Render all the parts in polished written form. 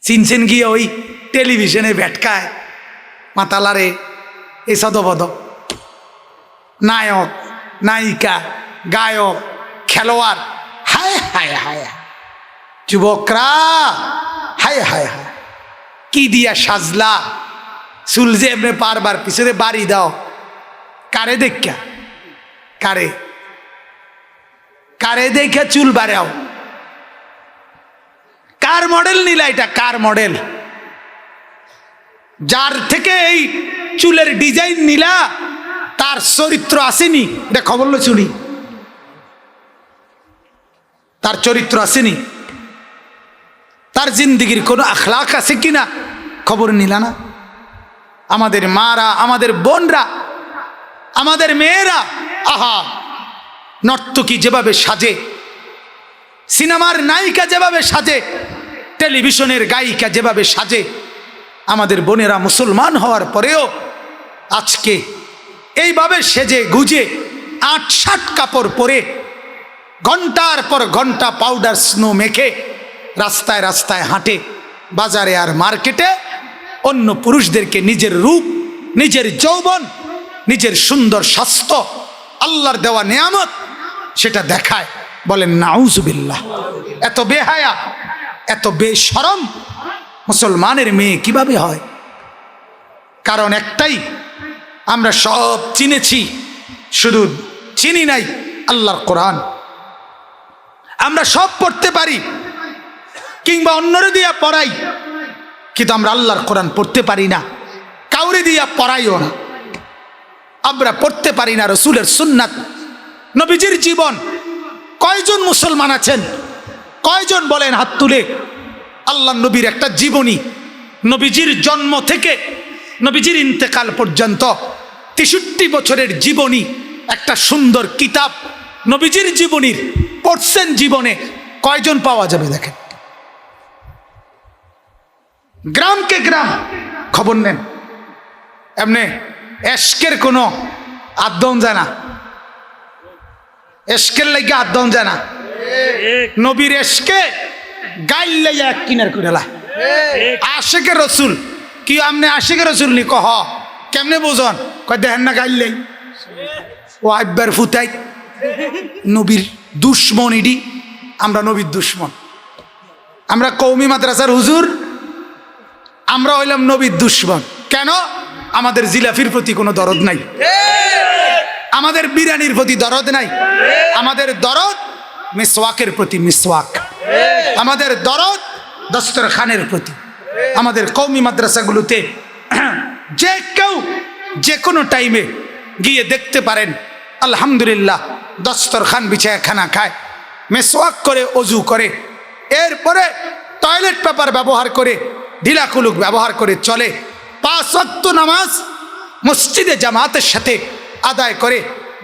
চিনছেন গিয়ে ওই টেলিভিশনে ভেটকায় মাতালারে এই সদবদ নায়ক নায়িকা গায়ক খেলোয়াড়, হায় হায় হায় যুবকরা, হায় হায় হায় কি দিয়া সাজলা, চুল যে এমনি পারবার পিছনে বাড়ি দাও, কারে দেখা, কারে কারে দেখে চুল বাড়াও, কার মডেল নিলা, এটা কার মডেল? যার থেকে এই চুলের ডিজাইন নিলা তার চরিত্র আসেনি, এটা খবর লো চুরি, তার চরিত্র আসেনি, তার জিন্দিগির কোনো আখলাক আছে কিনা খবর নিলা না। আমাদের মারা, আমাদের বোনরা, আমাদের মেয়েরা, আহা নর্তকী যেভাবে সাজে, সিনেমার নায়িকা যেভাবে সাজে, টেলিভিশনের গায়িকা যেভাবে সাজে, আমাদের বোনেরা মুসলমান হওয়ার পরেও আজকে এইভাবে সেজে গুজে ৮-৬০ কাপড় পরে ঘন্টার পর ঘন্টা পাউডার স্নো মেখে রাস্তায় রাস্তায় হাঁটে, বাজারে আর মার্কেটে অন্য পুরুষদেরকে নিজের রূপ, নিজের যৌবন, নিজের সুন্দর স্বাস্থ্য, আল্লাহর দেওয়া নেয়ামত সেটা দেখায়। বলেন নাউজুবিল্লাহ। এত বেহায়া, এত বেশরম মুসলমানের মেয়ে কিভাবে হয়? কারণ একটাই, আমরা সব চিনেছি, শুধু চিনি নাই আল্লাহর কোরআন। আমরা সব পড়তে পারি কিংবা অন্যরে দিয়া পড়াই, কিন্তু আমরা আল্লাহর কোরআন পড়তে পারি না, কাউরে দিয়া পড়াইও না। আমরা পড়তে পারি না রসুলের সুন্নাত, নবীজির জীবন। কয়জন মুসলমান আছেন, কয়জন বলেন হাত তুলে আল্লাহ নবীর একটা জীবনী, নবীজির জন্ম থেকে নবীজির ইন্তেকাল পর্যন্ত ৬৩ বছরের জীবনী, একটা সুন্দর কিতাব নবীজির জীবনীর পড়ছেন জীবনে, কয়জন পাওয়া যাবে? দেখেন, গ্রামকে গ্রাম খবর নেন, এমনি এশকের কোনো আদন যায় না, এশকের লাগে আদন যায় না, নবীর এশকে গাইল লাইয়া এক কিনার করেলা। আশেকের রসুল কি আমনে আশেকের রসুল নি কহ কেমনে বোঝন? কয় দেখেন না গাইল ও আইবার ফুতাই নবীর দুশ্মন, ইডি আমরা নবীর দুশ্মন, আমরা কৌমি মাদ্রাসার হুজুর, আমরা হইলাম নবীর দুশ্মন। কেন? আমাদের জিলাফির প্রতি কোনো দরদ নাই, আমাদের বিরিয়ানির প্রতি দরদ নাই, আমাদের দরদ মিসওয়াকের প্রতি মিসওয়াক, আমাদের দরদ দস্তরখানের প্রতি। আমাদের কওমি মাদ্রাসাগুলোতে যে কেউ যে কোনো টাইমে গিয়ে দেখতে পারেন, আলহামদুলিল্লাহ দস্তরখান বিছায় খানা খায়, মিসওয়াক করে, অজু করে, এরপরে টয়লেট পেপার ব্যবহার করে, ঢিলা কুলুক ব্যবহার করে চলে, ৫ ওয়াক্ত নামাজ মসজিদে জামাতের সাথে আদায় করে,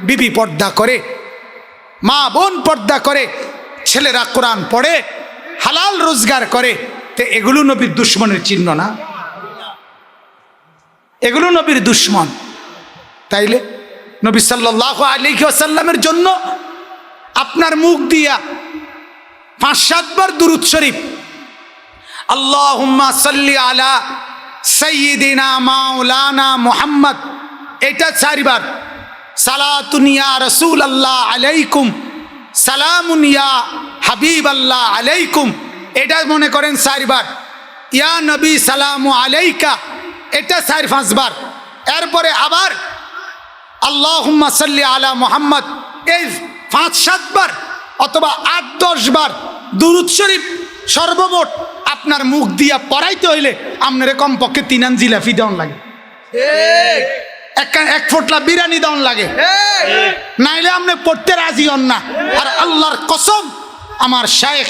বিবি পর্দা করে, মা বোন পর্দা করে, ছেলেরা কোরআন পড়ে, হালাল রোজগার করে। তো এগুলো নবীর দুশ্মনের চিহ্ন না? এগুলো নবীর দুশ্মন। তাইলে নবী সাল্লাল্লাহু আলাইহি ওয়াসাল্লামের জন্য আপনার মুখ দিয়া ৫-৭ বার দুরূদ শরীফ, আল্লাহুম্মা সাল্লি আলা সাইয়্যিদিনা মাওলানা মুহাম্মদ, এটা ৪ বার, সালাতুন ইয়া রাসূলুল্লাহ আলাইকুম, সালামুন ইয়া হাবিবাল্লাহ আলাইকুম, এটা মনে করেন ৪ বার, ইয়া নবী সালামু আলাইকা, এটা ৪-৫ বার। এরপরে আবার আল্লাহুম্মা সাল্লি আলা মুহাম্মদ, এই ৫-৭ বার অথবা ৮-১০ বার দুরূদ শরীফ সর্বমোট আপনার মুখ দিয়া পড়াইতে হইলে আপনার কমপক্ষে ৩ আন জিলাফি দেওয়ান লাগে, এক ফোটলা বিরিয়ানি দেওয়ান লাগে, নাইলে আপনি পড়তে রাজি হন না। আর আল্লাহর কসম, আমার শায়েখ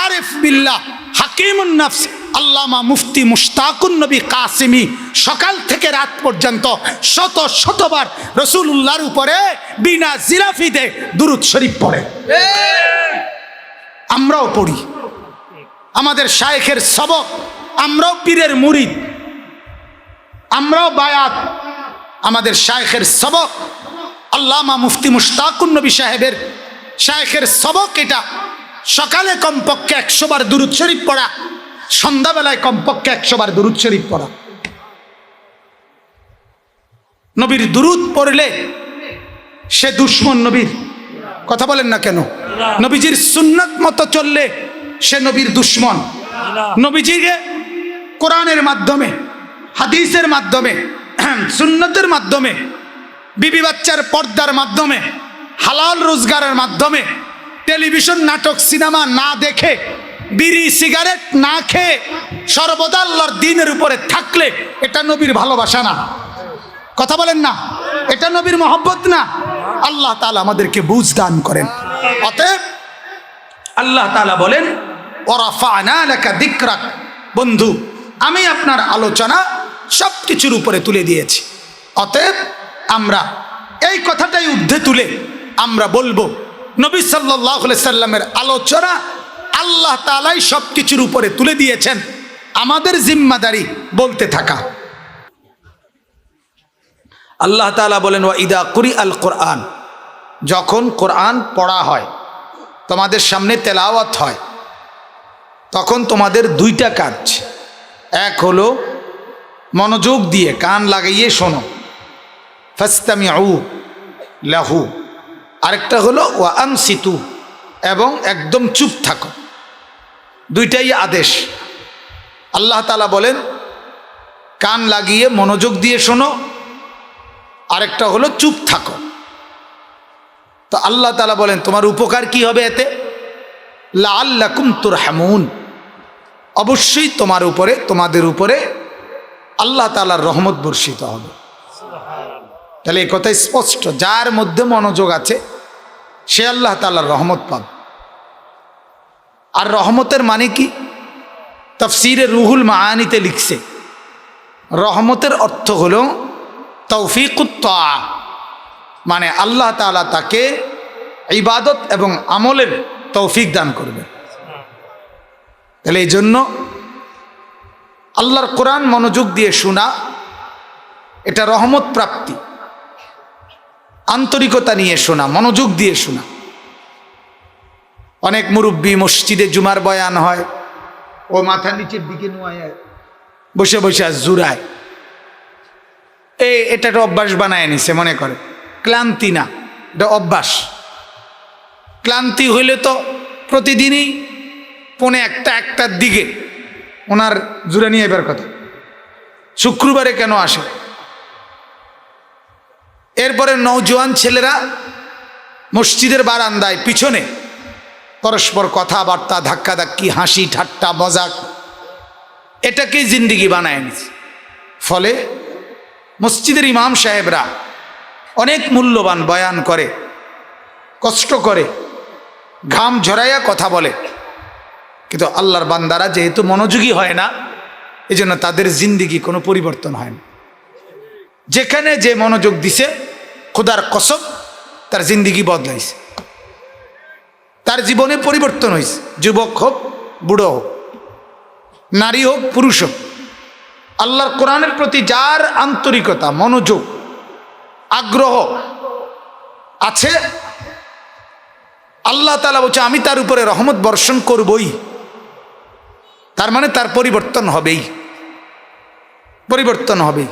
আরিফ বিল্লাহ হাকিমুন নফস আল্লামা মুফতি মুশতাকুন নবী কাসিমি সকাল থেকে রাত পর্যন্ত শত শতবার রাসূলুল্লাহর উপরে বিনা জিলাফিতে দুরূদ শরীফ পড়ে। আমরাও পড়ি, আমাদের শায়েখের সবক, আমরাও পীরের মুরিদ, আমরাও বায়াত, আমাদের শায়েখের সবক আল্লামা মুফতি মুশতাকুন নবী সাহেবের শায়েখের সবক এটা। সকালে কমপক্ষে ১০০ বার দুরূদ শরীফ পড়া, সন্ধ্যাবেলায় কমপক্ষে 100 বার দুরূদ শরীফ পড়া। নবীর দুরূদ পড়লে সে দুশ্মন নবীর, কথা বলেন না কেন? নবীজির সুন্নাত মতো চললে সে নবীর দুশ্মন। নবীজিকে কোরআনের মাধ্যমে, হাদিসের মাধ্যমে, সুন্নতের মাধ্যমে, বিবি বাচ্চার পর্দার মাধ্যমে, হালাল রোজগারের মাধ্যমে, টেলিভিশন নাটক সিনেমা না দেখে, বিড়ি সিগারেট না খেয়ে সর্বদা আল্লাহর দ্বীনের উপরে থাকলে এটা নবীর ভালোবাসা না, কথা বলেন না? এটা নবীর মহব্বত না। আল্লাহ তাআলা আমাদেরকে বুঝ দান করেন। অতএব আল্লাহ তাআলা বলেন ওয়ারাফা'না লাকা যিকরাক, বন্ধু আমি আপনার আলোচনা সব কিছুর উপরে তুলে দিয়েছি। অতএব আমরা এই কথাটাই ঊর্ধ্বে তুলে আমরা বলবো নবী সাল্লাল্লাহু আলাইহি সাল্লামের আলোচনা আল্লাহ তাআলাই সব কিছুর উপরে তুলে দিয়েছেন, আমাদের জিম্মাদারি বলতে থাকা। আল্লাহ তাআলা বলেন ওয়া ইদা কুরিআল কোরআন, যখন কোরআন পড়া হয়, তোমাদের সামনে তেলাওয়াত হয়, তখন তোমাদের দুইটা কাজ। এক হলো মনোযোগ দিয়ে কান লাগাইয়ে শোনো, ফাস্তামিউ লাহু। আরেকটা হলো ওয়া আনসিতু, এবং একদম চুপ থাকো। দুইটাই আদেশ। আল্লাহ তাআলা বলেন কান লাগিয়ে মনোযোগ দিয়ে শোনো, আরেকটা হলো চুপ থাকো। তো আল্লাহ তাআলা বলেন তোমার উপকার কি হবে এতে? লাআল্লাকুম তুরহামুন, অবশ্যই তোমার উপরে, তোমাদের উপরে আল্লাহ তাআলার রহমত বর্ষিত হবে। তাহলে এই কথা স্পষ্ট, যার মধ্যে মনোযোগ আছে সে আল্লাহ তাআলার রহমত পাবে। আর রহমতের মানে কি? তাফসীরে রুহুল মাআনিতে লিখছে রহমতের অর্থ হলো তৌফিকুত তাআ, মানে আল্লাহ তাআলা তাকে ইবাদত এবং আমলের তৌফিক দান করবে। তাহলে এই জন্য আল্লাহর কোরআন মনোযোগ দিয়ে শোনা এটা রহমত প্রাপ্তি, আন্তরিকতা নিয়ে শোনা, মনোযোগ দিয়ে শোনা। অনেক মুরব্বী মসজিদে জুমার বয়ান হয়, ও মাথা নিচের দিকে নোয়ায় বসে বসে জুরায়, এটা একটা অভ্যাস বানায় নিছে, মনে করে ক্লান্তি না, এটা অভ্যাস। ক্লান্তি হইলে তো প্রতিদিনই পৌনে একটার দিকে ওনার জুড়ে নিয়ে এবার কথা, শুক্রবারে কেন আসে? এরপরে নওজোয়ান ছেলেরা মসজিদের বারান্দায় পিছনে পরস্পর কথাবার্তা, ধাক্কাধাক্কি, হাসি ঠাট্টা, মজাক, এটাকেই জিন্দিগি বানায় নিছে। ফলে মসজিদের ইমাম সাহেবরা অনেক মূল্যবান বয়ান করে, কষ্ট করে, ঘাম ঝরাইয়া কথা বলে, কিন্তু আল্লাহর বান্দারা যেহেতু মনোযোগী হয় না, এই জন্য তাদের জিন্দিগি কোনো পরিবর্তন হয় না। যেখানে যে মনোযোগ দিছে খোদার কসম তার জিন্দিগি বদলাইছে, তার জীবনে পরিবর্তন হয়েছে। যুবক হোক, বুড়ো হোক, নারী হোক, পুরুষ হোক, আল্লাহর কোরআনের প্রতি যার আন্তরিকতা, মনোযোগ, আগ্রহ আছে, আল্লাহ তাআলা বলছে আমি তার উপরে রহমত বর্ষণ করবই। তার মানে তার পরিবর্তন হবেই, পরিবর্তন হবেই।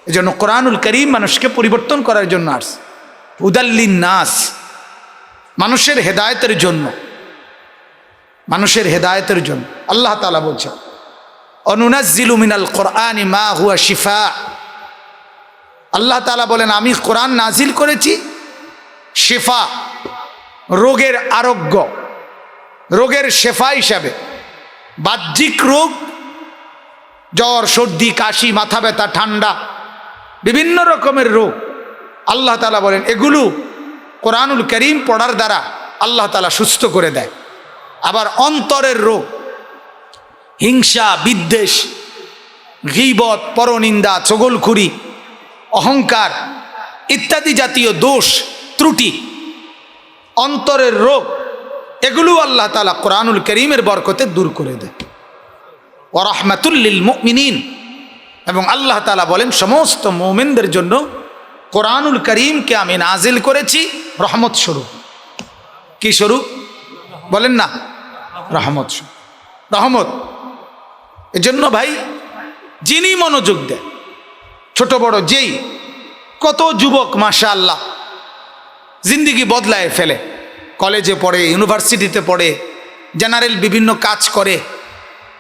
এই জন্য কোরআনুল কারীম মানুষকে পরিবর্তন করার জন্য আসছে, হুদাল্লিন নাস, মানুষের হেদায়েতের জন্য, মানুষের হেদায়েতের জন্য। আল্লাহ তাআলা বলছে অনুনাজ্জিলু মিনাল কোরআনি মা হুয়া শিফা, আল্লাহ তাআলা বলেন আমি কোরআন নাজিল করেছি শিফা, রোগের আরোগ্য, রোগের শেফা হিসাবে। বাহ্যিক রোগ, জ্বর, সর্দি, কাশি, মাথা ব্যথা, ঠান্ডা, বিভিন্ন রকমের রোগ আল্লাহ তাআলা বলেন এগুলো কোরআনুল কারীম পড়ার দ্বারা আল্লাহ তাআলা সুস্থ করে দেয়। আবার অন্তরের রোগ, হিংসা, বিদ্বেষ, গীবত, পরনিন্দা, চগলখুরি, অহংকার ইত্যাদি জাতীয় দোষ ত্রুটি, অন্তরের রোগ, এগুলো আল্লাহ তাআলা কোরআনুল কারীমের বরকতে দূর করে দেয়। ওয়া রাহমাতুল লিল মুমিনিন, এবং আল্লাহ তাআলা বলেন সমস্ত মুমিনদের জন্য কোরআনুল কারীমকে আমি নাজিল করেছি রহমত স্বরূপ। কি স্বরূপ বলেন না? রহমত স্বরূপ। রহমত এজন্য ভাই যিনি মনোযোগ দেয়, ছোট বড় যেই, কত যুবক মাশাআল্লাহ জিন্দিগি বদলায় ফেলে, কলেজে পড়ে, ইউনিভার্সিটিতে পড়ে, জেনারেল বিভিন্ন কাজ করে,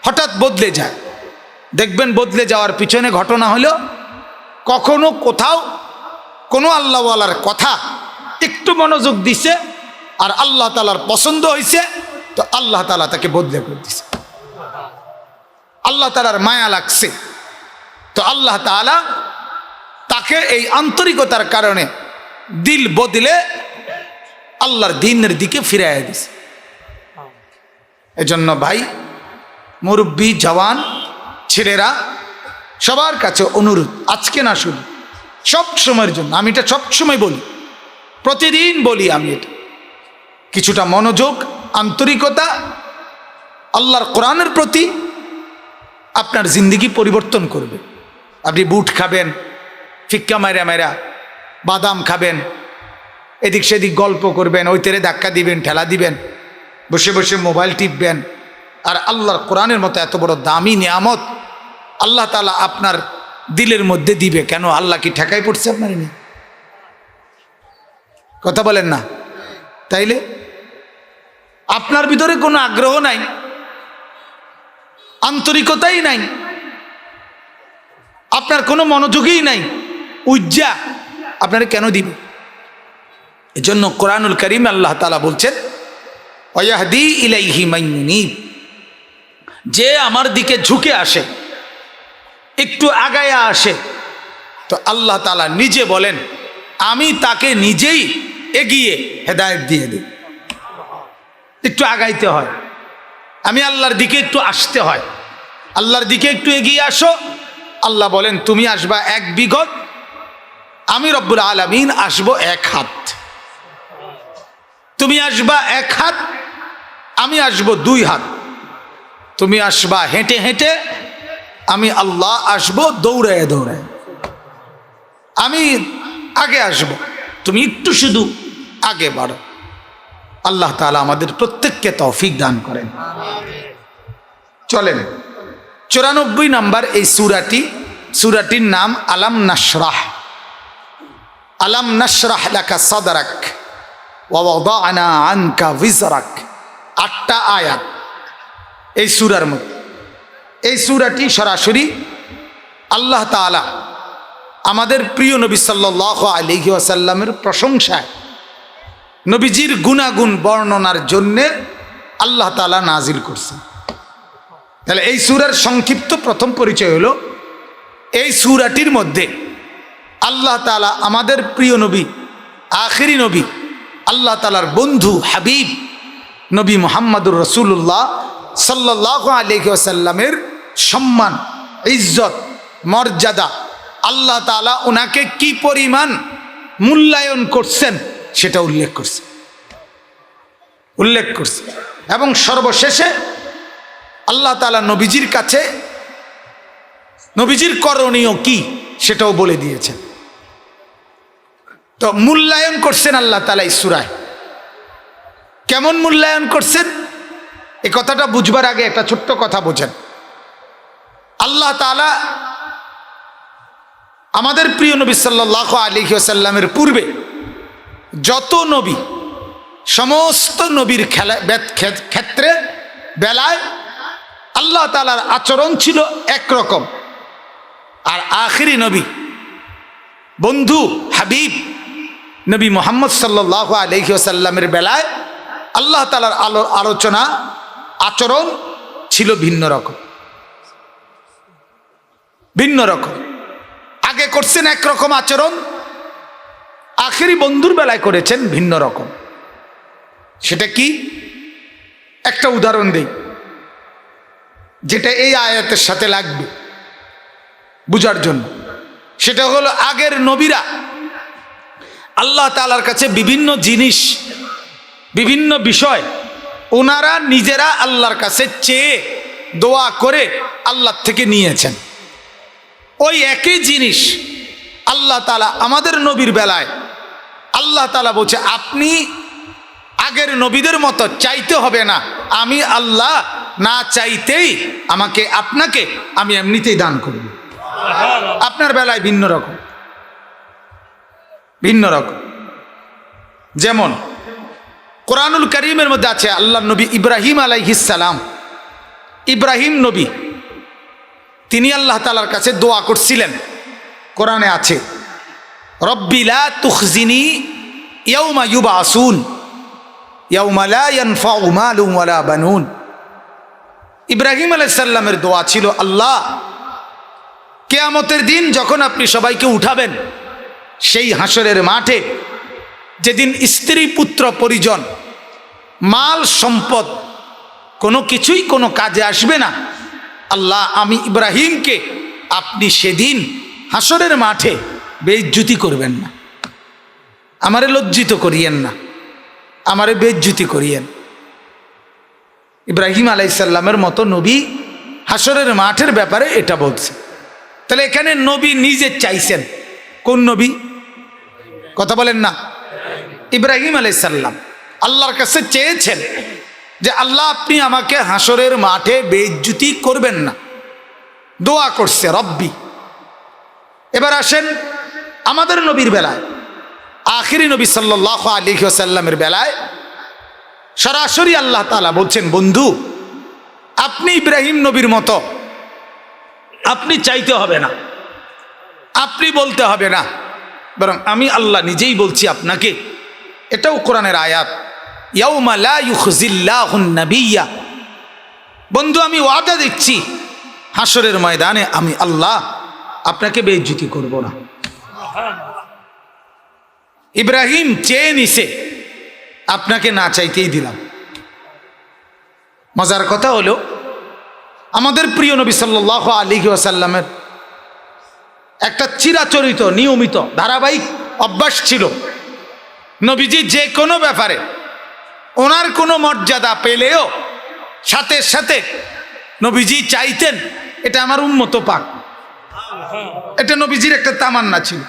হঠাৎ বদলে যায়। দেখবেন বদলে যাওয়ার পিছনে ঘটনা হলো কখনো কোথাও কোনো আল্লাহওয়ালার কথা একটু মনোযোগ দিছে আর আল্লাহ তাআলার পছন্দ হয়েছে, তো আল্লাহ তাআলা তাকে বদলে করে দিছে। আল্লাহ তাআলার মায়া লাগছে, তো আল্লাহ তাআলা তাকে এই আন্তরিকতার কারণে দিল বদলে আল্লাহর দ্বীনের দিকে ফিরাইয়া দিছে। এজন্য ভাই, মুরব্বী, জওয়ান, ছেলেরা, সবার কাছে অনুরোধ, আজকে না শুধু সব সময়ের জন্য, আমি এটা সবসময় বলি, প্রতিদিন বলি আমি এটা, কিছুটা মনোযোগ, আন্তরিকতা আল্লাহর কোরআনের প্রতি আপনার জিন্দিগি পরিবর্তন করবে। আপনি বুট খাবেন, ফিক্কা মাইরা মাইরা, বাদাম খাবেন, এদিক সেদিক গল্প করবেন, ওই তেরে ধাক্কা দিবেন, ঠেলা দিবেন, বসে বসে মোবাইল টিপবেন, আর আল্লাহর কোরআনের মতো এত বড় দামি নিয়ামত আল্লাহ তাআলা আপনার দিলের মধ্যে দিবে কেন? আল্লাহ কি ঠেকাই পড়ছে আপনার? নিয়ে কথা বলেন না? তাইলে আপনার ভিতরে কোনো আগ্রহ নাই, আন্তরিকতাই নাই, আপনার কোনো মনোযোগই নাই, উজ্জা আপনারা কেন দিবে? এজন্য কোরআনুল কারীমে আল্লাহ তাআলা বলছেন, ওয়াহদি ইলাইহি মান ইউনীব, যে আমার দিকে ঝুঁকে আসে, একটু আগায়া আসে, তো আল্লাহ তাআলা নিজে বলেন আমি তাকে নিজেই এগিয়ে হেদায়েত দিয়ে দিই। একটু আগাইতে হয়, আমি আল্লাহর দিকে একটু আসতে হয়, আল্লাহর দিকে একটু এগিয়ে আসো, আল্লাহ বলেন তুমি আসবা 1 বিঘত, আমি রব্বুল আলামিন আসবো 1 হাত। তুমি আসবা 1 হাত, আমি আসবো 2 হাত। তুমি আসবা হেঁটে হেঁটে, আমি আল্লাহ আসবো দৌড়ায় দৌড়ায়। আমি আগে আসব, তুমি একটু শুধু আগে বাড়ো। আল্লাহ তাআলা আমাদের প্রত্যেককে তৌফিক দান করেন। চলেন 94 নম্বর এই সূরাটির নাম আলাম নাশরাহ। আলাম নাশরাহ লাকা সাদরাক ওয়া ওয়াদানা আনকা বিজরাক। 8টা আয়াত এই সূরার মধ্যে। এই সূরাটি সরাসরি আল্লাহ তাআলা আমাদের প্রিয় নবী সাল্লাল্লাহু আলাইহি ওয়াসাল্লামের প্রশংসায়, নবীজির গুণাগুণ বর্ণনার জন্যে আল্লাহ তাআলা নাজিল করছেন। তাহলে এই সূরার সংক্ষিপ্ত প্রথম পরিচয় হলো, এই সূরাটির মধ্যে আল্লাহ তাআলা আমাদের প্রিয় নবী, আখিরি নবী, আল্লাহ তাআলার বন্ধু হাবিব নবী মুহাম্মদুর রাসূলুল্লাহ সাল্লাল্লাহু আলাইহি ওয়াসাল্লামের সম্মান, ইজ্জত, মর্যাদা, আল্লাহ তাআলা ওনাকে কি পরিমাণ মূল্যায়ন করছেন সেটা উল্লেখ করছে। এবং সর্বশেষে আল্লাহ তাআলা নবীজির কাছে নবীজির করণীয় কি সেটাও বলে দিয়েছেন। তো মূল্যায়ন করছেন আল্লাহ তাআলা এই সূরায়। কেমন মূল্যায়ন করছেন এই কথাটা বুঝবার আগে একটা ছোট্ট কথা বোঝেন। আল্লাহ তাআলা আমাদের প্রিয় নবী সাল্লাল্লাহু আলাইহি ওয়াসাল্লামের পূর্বে যত নবী, সমস্ত নবীর ক্ষেত্রে বেলায় আল্লাহ তাআলার আচরণ ছিল একরকম, আর আখিরি নবী, বন্ধু হাবিব নবী মুহাম্মদ সাল্লাল্লাহু আলাইহি ওয়াসাল্লামের বেলায় আল্লাহ তাআলার আলোচনা, আচরণ ছিল ভিন্ন রকম। আগে করছেন একরকম আচরণ, আখিরি বন্ধুর বেলায় করেছেন ভিন্ন রকম। সেটা কি? একটা উদাহরণ দেই যেটা এই আয়াতের সাথে লাগবে বুঝার জন্য। সেটা হলো, আগের নবীরা আল্লাহ তাআলার কাছে বিভিন্ন জিনিস, বিভিন্ন বিষয় ওনারা নিজেরা আল্লাহর কাছে চেয়ে দোয়া করে আল্লাহ থেকে নিয়েছেন। ওই একই জিনিস আল্লাহ তাআলা আমাদের নবীর বেলায় আল্লাহ তাআলা বলছে, আপনি আগের নবীদের মতো চাইতে হবে না, আমি আল্লাহ না চাইতেই আমাকে আপনাকে আমি এমনিতেই দান করব। আপনার বেলায় ভিন্ন রকম, ভিন্ন রকম। যেমন কোরআনুল কারীমের মধ্যে আছে আল্লাহ নবী ইব্রাহিম আলাইহিস সালাম, ইব্রাহিম নবী তিনি আল্লাহ তাআলার কাছে দোয়া করছিলেন। কোরআনে আছে রব্বি লা তুখজিনি ইয়াউমা ইউবাসুন ইয়াউমা লা ইয়ানফাউ মালুন ওয়ালা বানুন। ইব্রাহিম আলাইহিস সালামের দোয়া ছিল, আল্লাহ কিয়ামতের দিন যখন আপনি সবাইকে উঠাবেন সেই হাসরের মাঠে, যেদিন স্ত্রী পুত্র পরিজন মাল সম্পদ কোনো কিছুই কোনো কাজে আসবে না, আল্লাহ আমি ইব্রাহিমকে আপনি সেদিন হাসরের মাঠে বেইজ্জতি করবেন না, আমারে লজ্জিত করিয়েন না, আমারে বেইজ্জতি করিয়েন। ইব্রাহিম আলাইহিস সালামের মতো নবী হাসরের মাঠের ব্যাপারে এটা বলছে। তাহলে এখানে নবী নিজে চাইছেন, কোন নবী কথা বলেন না? ইব্রাহিম আলাইহিস সালাম আল্লাহর কাছে চেয়েছেন যে আল্লাহ আপনি আমাকে হাসরের মাঠে বেইজ্জতি করবেন না, দোয়া করছে রব্বি। এবার আসেন আমাদের নবীর বেলায়, আখিরি নবী সাল্লাল্লাহু আলাইহি ওয়াসাল্লামের বেলায় সরাসরি আল্লাহ তাআলা বলছেন, বন্ধু আপনি ইব্রাহিম নবীর মতো আপনি চাইতে হবে না, আপনি বলতে হবে না, বরং আমি আল্লাহ নিজেই বলছি আপনাকে। এটাও কোরআনের আয়াত, ইয়াউমা লা ইউখজিল্লাহুন নাবিয়্যা। বন্ধু আমি ওয়াদা দিচ্ছি হাসরের ময়দানে আমি আল্লাহ আপনাকে বেইজ্জতি করব না। ইব্রাহিম চেয়ে নিছে, আপনাকে না চাইতেই দিলাম। মজার কথা হলো আমাদের প্রিয় নবী সাল্লাল্লাহু আলাইহি ওয়াসাল্লামের একটা চিরাচরিত নিয়মিত ধারাবাহিক অভ্যাস ছিল, নবীজি যে কোনো ব্যাপারে ওনার কোনো মর্যাদা পেলেও সাথে সাথে নবীজি চাইতেন এটা আমার উম্মত পাক। এটা নবীজির একটা তামান্না ছিল,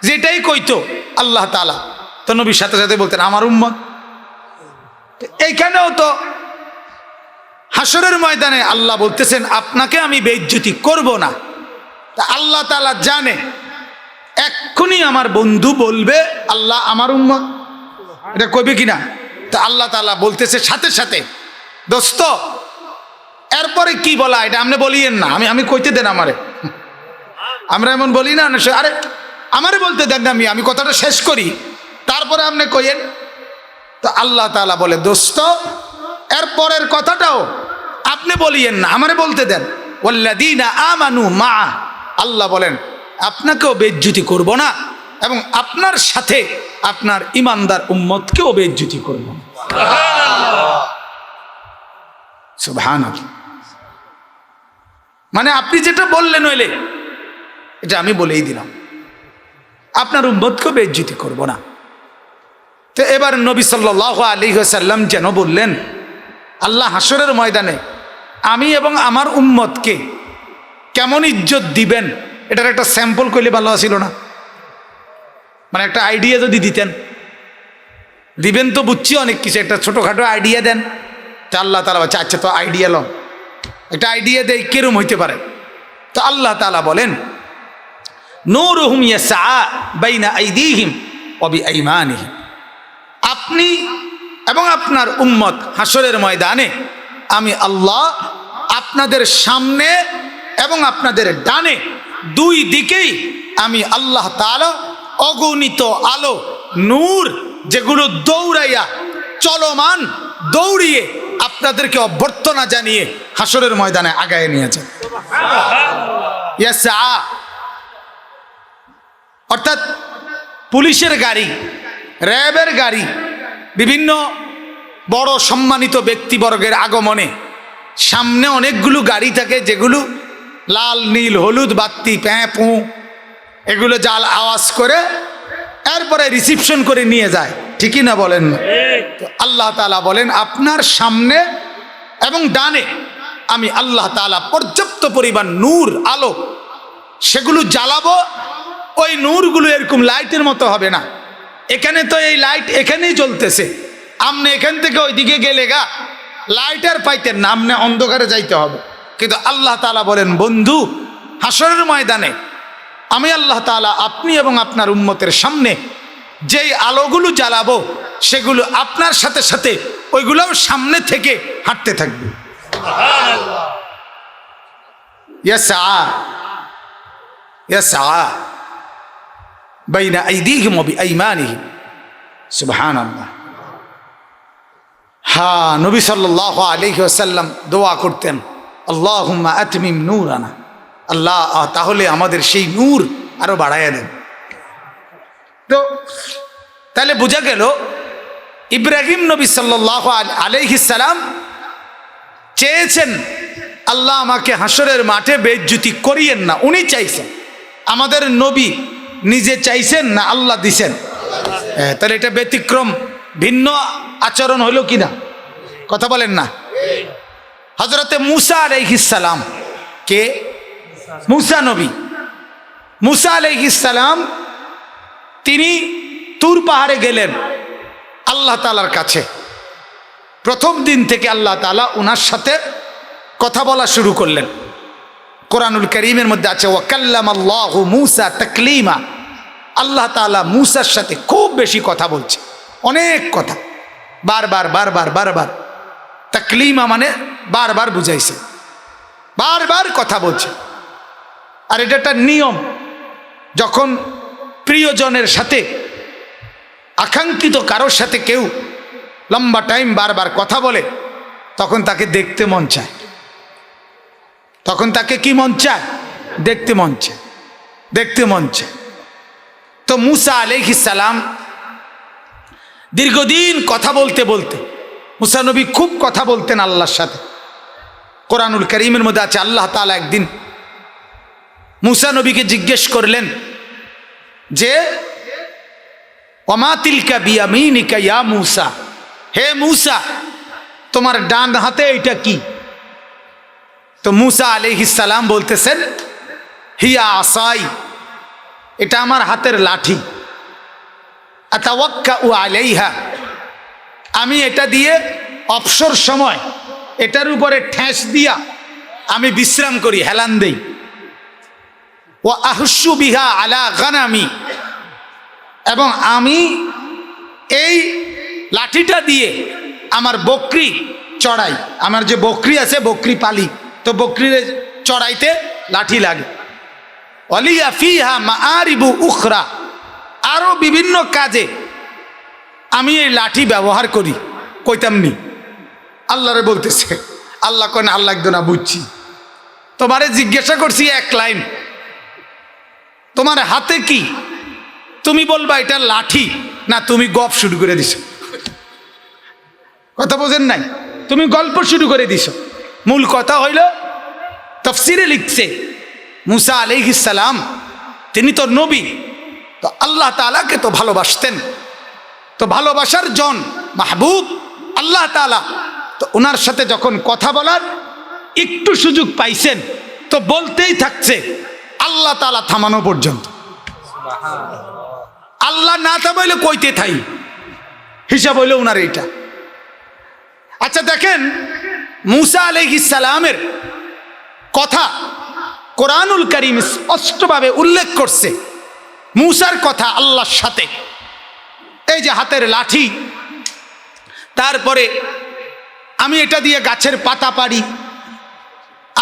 যেটাই কইতো আল্লাহ তাআলা তো নবীর সাথে সাথে বলতেন আমার উম্মত। এইখানেও তো হাসরের ময়দানে আল্লাহ বলতেছেন আপনাকে আমি বেইজ্জতি করব না। তা আল্লাহ তাআলা জানে এক্ষুনি আমার বন্ধু বলবে আল্লাহ আমার উম্মত, এটা কইবে কিনা? তা আল্লাহ তাআলা বলতেছে সাথে সাথে, দোস্ত এরপরে কি বলা এটা আপনি বলিয়েন না, আমি কইতে দেন আমারে। আমরা এমন বলি না, আরে আমারে বলতে দেন না, আমি কথাটা শেষ করি তারপরে আপনি কইেন। তো আল্লাহ তাআলা বলে, দোস্ত এরপরের কথাটাও আপনি বলিয়েন না, আমারে বলতে দেন। ওয়াল্লাযীনা আমানু মা, আল্লাহ বলেন আপনাকেও বেইজ্জতি করব না এবং আপনার সাথে আপনার ইমানদার উম্মতকেও বেইজ্জতি করব না। সুবহানাল্লাহ। মানে আপনি যেটা বললেন হইলে এটা আমি বলেই দিলাম, আপনার উম্মতকেও বেইজ্জতি করব না। তো এবার নবী সাল্লাল্লাহু আলাইহি ওয়াসাল্লাম যেন বললেন আল্লাহ হাসরের ময়দানে আমি এবং আমার উম্মতকে কেমন ইজ্জত দিবেন এটার একটা স্যাম্পল কইলে ভালো ছিল না? মানে একটা আইডিয়া যদি দিতেন, দিবেন তো বুঝছি অনেক কিছু, একটা ছোটোখাটো আইডিয়া দেন। তা আল্লাহ তাআলা বলছে আচ্ছা তো আইডিয়া লো, একটা আইডিয়া দেয় কিরম হইতে পারে। তো আল্লাহ তাআলা বলেন নূরুহুম ইয়াসআ বাইনা আইদিহিম ওয়া বিআইমানিহিম। আপনি এবং আপনার উম্মত হাসরের ময়দানে আমি আল্লাহ আপনাদের সামনে এবং আপনাদের ডানে দুই দিকেই আমি আল্লাহ তাআলা অগণিত আলো নূর যেগুলো দৌড়াইয়া চলমান দৌড়িয়ে আপনাদেরকে অভ্যর্থনা জানিয়ে হাসরের ময়দানে আগায় নিয়ে যান। ইয়াসআ অর্থাৎ পুলিশের গাড়ি, র্যাবের গাড়ি, বিভিন্ন বড় সম্মানিত ব্যক্তিবর্গের আগমনে সামনে অনেকগুলো গাড়ি থাকে যেগুলো লাল নীল হলুদ বাতি প্যাঁ পু এগুলো জাল আওয়াজ করে এরপরে রিসিপশন করে নিয়ে যায়, ঠিকই না বলেন? তো আল্লাহ তাআলা বলেন আপনার সামনে এবং ডানে আমি আল্লাহ তাআলা পর্যাপ্ত পরিমাণ নূর আলো সেগুলো জ্বালাবো। ওই নূরগুলো এরকম লাইটের মতো হবে না, এখানে তো এই লাইট এখানেই জ্বলতেছে, আপনি এখান থেকে ওইদিকে গেলে গা লাইটার পাইতেন না, আপনি অন্ধকারে যাইতে হবে। কিন্তু আল্লাহ তাআলা বলেন, বন্ধু হাসরের ময়দানে আমি আল্লাহ তাআলা আপনি এবং আপনার উম্মতের সামনে যেই আলোগুলো জ্বালাবো সেগুলো আপনার সাথে সাথে ওইগুলোও সামনে থেকে হাঁটতে থাকবে। ইয়াসআ ইয়াসআ বাইনা আইদিহিম ওয়া বিআইমানিহিম। সুবহানাল্লাহ। হ্যাঁ, নবী সাল্লাল্লাহু আলাইহি ওয়াসাল্লাম দোয়া করতেন, আল্লাহুম্মা আতমিম নূরানা, আল্লাহ তাহলে আমাদের সেই নূর আরো বাড়াইয়া দেন। তো তাহলে বোঝা গেল ইব্রাহিম নবী সাল্লাল্লাহু আলাইহি সালাম চেয়েছেন আল্লাহ আমাকে হাসরের মাঠে বেইজ্জতি করিয়েন না, উনি চাইছেন। আমাদের নবী নিজে চাইছেন না আল্লাহ দিছেন? তাহলে এটা ব্যতিক্রম, ভিন্ন আচরণ হলো কিনা? কথা বলেন না। হযরতে মূসা আলাইহিস সালাম, কে? মূসা নবী। মূসা আলাইহিস সালাম তিনি তুর পাহাড়ে গেলেন আল্লাহ তাআলার কাছে। প্রথম দিন থেকে আল্লাহ তাআলা ওনার সাথে কথা বলা শুরু করলেন। কোরআনুল কারীমের মধ্যে আছে, ওয়া কাল্লামাল্লাহু মূসা তাকলিমা। আল্লাহ তাআলা মূসার সাথে খুব বেশি কথা বলছে, অনেক কথা, বারবার বারবার বারবার। তাকলিমা মানে বারবার বুঝাইছে, বারবার কথা বলছে। আর এটা একটা নিয়ম, যখন প্রিয়জনের সাথে, আকাঙ্ক্ষিত কারোর সাথে কেউ লম্বা টাইম বারবার কথা বলে, তখন তাকে দেখতে মন চায়। তখন তাকে কি মন চায়? দেখতে মন চায়, দেখতে মন চায়। তো মূসা আলাইহিস সালাম দীর্ঘদিন কথা বলতে বলতে, মূসা নবী খুব কথা বলতেন আল্লাহর সাথে। কোরআনুল কারীমের মধ্যে আছে, আল্লাহ তাআলা একদিন মূসা নবীকে জিজ্ঞেস করলেন যে ওমা তিলকা বিয়ামিনিকা ইয়া মূসা, হে মূসা তোমার ডান হাতে এটা কি? তো মূসা আলাইহিস সালাম বলতেছেন, হিয়া আসাই, এটা আমার হাতের লাঠি। আতাওয়াক্কাউ আলাইহা, আমি এটা দিয়ে অবসর সময় এটার উপরে ঠেস দিয়া আমি বিশ্রাম করি, হেলান দেই। ওয়া আহসু বিহা আলা গানামি, এবং আমি এই লাঠিটা দিয়ে আমার বকরি চড়াই। আমার যে বকরি আছে, বকরি পালি, তো বকরির চড়াইতে লাঠি লাগে। ওয়ালিয়া ফিহা মাআরিবু উখরা, আরো বিভিন্ন কাজে আমি এই লাঠি ব্যবহার করি। কইতামনি আল্লাহরে বলতেছে। আল্লাহ কয় না, আল্লাহ একদম না, বুঝছি, তোমারে জিজ্ঞাসা করছি এক লাইন, তোমার হাতে কি? তুমি বলবা এটা লাঠি, না তুমি গপ শুরু করে দিছো। কথা বোঝেন নাই? তুমি গল্প শুরু করে দিছো। মূল কথা হইল, তাফসিরে লিখছে মূসা আলাইহিস সালাম তিনি তো নবী, তো আল্লাহ তাআলাকে তো ভালোবাসতেন, তো ভালোবাসার জন মাহবুব আল্লাহ তাআলা, তো ওনার সাথে যখন কথা বলার একটু সুযোগ পাইছেন, তো বলতেই থাকছে আল্লাহ তাআলা থামানো পর্যন্ত। আল্লাহ না থামাইলে কইতে থাই, হিসাব হইল ওনার এইটা। আচ্ছা দেখেন, মূসা আলাইহিস সালামের কথা কোরআনুল কারীম স্পষ্টভাবে উল্লেখ করছে। মূসার কথা আল্লাহর সাথে, এই যে হাতের লাঠি, তারপরে আমি এটা দিয়ে গাছের পাতা পাড়ি,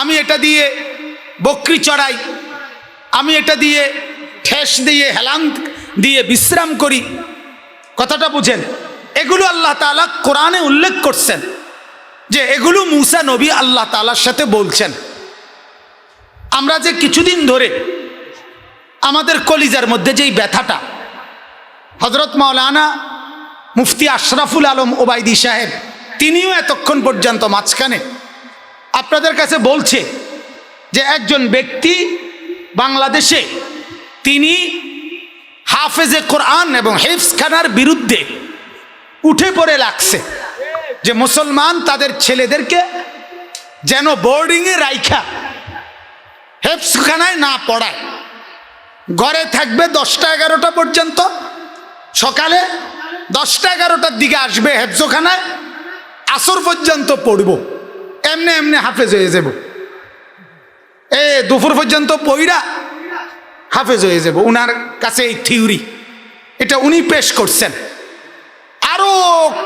আমি এটা দিয়ে বকরি চড়াই, আমি এটা দিয়ে ঠেস দিয়ে হেলান দিয়ে বিশ্রাম করি। কথাটা বুঝেন? এগুলো আল্লাহ তাআলা কোরআনে উল্লেখ করছেন যে এগুলো মূসা নবী আল্লাহ তাআলার সাথে বলছেন। আমরা যে কিছুদিন ধরে আমাদের কলিজার মধ্যে যেই ব্যথাটা, হযরত মাওলানা মুফতি আশরাফুল আলম ওবায়দী সাহেব তিনিও এতক্ষণ পর্যন্ত মাঝখানে আপনাদের কাছে বলছে যে একজন ব্যক্তি বাংলাদেশে তিনি হাফেজে কোরআন এবং হেফজখানার বিরুদ্ধে উঠে পড়ে লাগছে যে মুসলমান তাদের ছেলেদেরকে যেন বোর্ডিংয়ে রাইখা হেফজখানায় না পড়ায়, ঘরে থাকবে 10টা 11টা পর্যন্ত, সকালে 10টা 11টার দিকে আসবে হেফজখানায়, আসর পর্যন্ত পড়ব, এমনি এমনি হাফেজ হয়ে যাব। দুপুর পর্যন্ত পইরা হাফেজ হয়ে যাব। উনার কাছে এই থিওরি, এটা উনি পেশ করছেন। আরো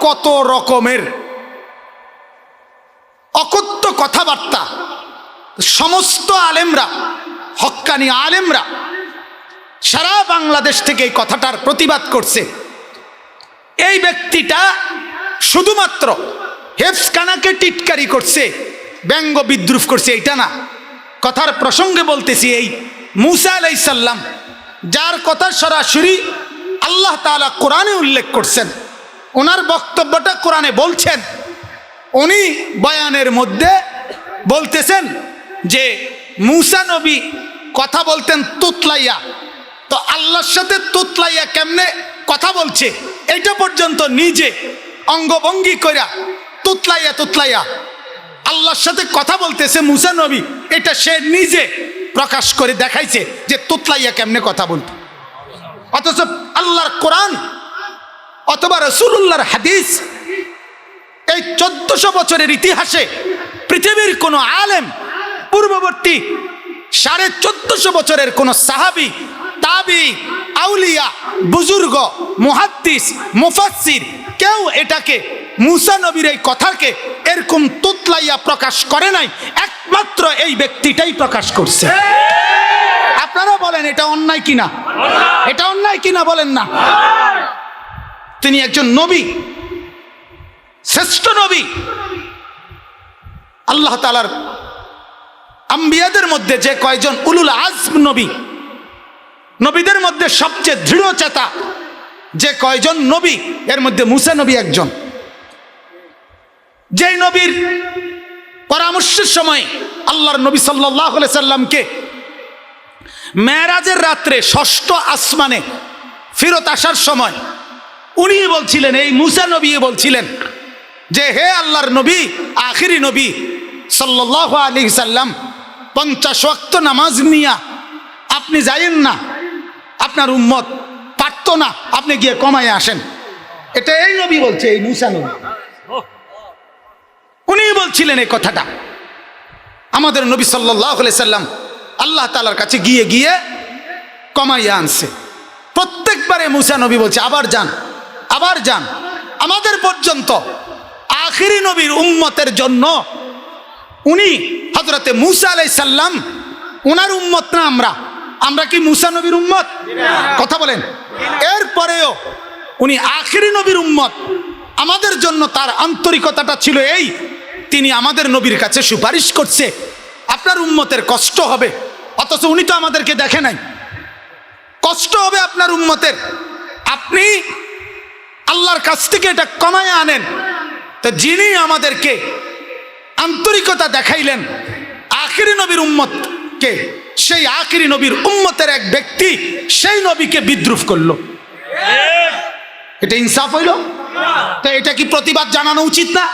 কত রকমের অকথ্য কথাবার্তা সমস্ত আলেমরা, হক্কানি আলেমরা সারা বাংলাদেশ থেকে এই কথাটার প্রতিবাদ করছে। এই ব্যক্তিটা শুধুমাত্র হেফজখানাকে টিটকারি করছে, ব্যঙ্গ বিদ্রুপ করছে, এটা না। কথার প্রসঙ্গে বলতেছি, এই মূসা আলাইহিস সালাম যার কথা সরাসরি আল্লাহ তাআলা কোরআনে উল্লেখ করছেন, ওনার বক্তব্যটা কোরআনে বলছেন। উনি বয়ানের মধ্যে বলতেছেন যে মূসা নবী কথা বলতেন তুতলাইয়া, তো আল্লাহর সাথে তুতলাইয়া কেমনে কথা বলছে এটা পর্যন্ত নিজে অঙ্গভঙ্গি কইরা তুতলাইয়া তুতলাইয়া আল্লাহর সাথে কথা বলতেছে মূসা নবী, এটা সে নিজে প্রকাশ করে দেখাইছে যে তুতলাইয়া কেমনে কথা বলতো। অথচ আল্লাহর কোরআন অথবা রাসূলুল্লাহর হাদিস, এই 1400 বছরের ইতিহাসে পৃথিবীর কোন আলেম, পূর্ববর্তী 1450 বছরের কোন সাহাবী, তাবি, আউলিয়া, বুজুর্গ, মুহাদ্দিস, মুফাসসির কেউ এটাকে মূসা নবীর এই কথাকে এরকম তুতলাইয়া প্রকাশ করে নাই, একমাত্র এই ব্যক্তিটাই প্রকাশ করছে। আপনারা বলেন এটা অন্যায় কিনা? এটা অন্যায় কিনা বলেন না? তিনি একজন নবী, শ্রেষ্ঠ নবী। আল্লাহ তাআলার আম্বিয়াদের মধ্যে যে কয়জন উলুল আজম নবী, নবীদের মধ্যে সবচেয়ে দৃঢ় চেতা যে কয়জন নবী, এর মধ্যে মূসা নবী একজন। যেই নবীর পরামর্শের সময় আল্লাহর নবী সাল্লাল্লাহু আলাইহি সাল্লামকে মেরাজের রাত্রে 6ষ্ঠ আসমানে ফেরত আসার সময় উনি বলছিলেন, এই মূসা নবী বলছিলেন যে হে আল্লাহর নবী, আখিরি নবী সাল্লাল্লাহু আলাইহি সাল্লাম, 50 ওয়াক্ত নামাজ নিয়া আপনি যাইয়েন না, আপনার উম্মত পারতো না, আপনি গিয়ে কমায় আসেন। এটা এই নবী বলছে, এই মূসা নবী উনি বলছিলেন এই কথাটা। আমাদের নবী সাল্লাল্লাহু আলাইহি সাল্লাম আল্লাহ তাআলার কাছে গিয়ে গিয়ে কমাইয়া আনছে। প্রত্যেকবারে মূসা নবী বলছে আবার যান, আবার যান। আমাদের পর্যন্ত আখিরি নবীর উম্মতের জন্য উনি হযরতে মূসা আলাইহিস সালাম, ওনার উম্মত না আমরা? আমরা কি মূসা নবীর উম্মত? কথা বলেন। এরপরেও উনি আখিরি নবীর উম্মত। আমাদের জন্য তার আন্তরিকতাটা ছিল এই, তিনি আমাদের নবীর কাছে সুপারিশ করছে, আপনার উম্মতের কষ্ট হবে। অথচ উনি তো আমাদেরকে দেখে নাই। কষ্ট হবে আপনার উম্মতের, আপনি আল্লাহর কাছ থেকে এটা কমায় আনেন। তো যিনি আমাদেরকে আন্তরিকতা দেখাইলেন আখিরি নবীর উম্মতকে, সেই আখিরি নবীর উম্মতের এক ব্যক্তি সেই নবীকে বিদ্রুপ করলো। এটা ইনসাফ হইল? তো এটা কি প্রতিবাদ জানানো উচিত না?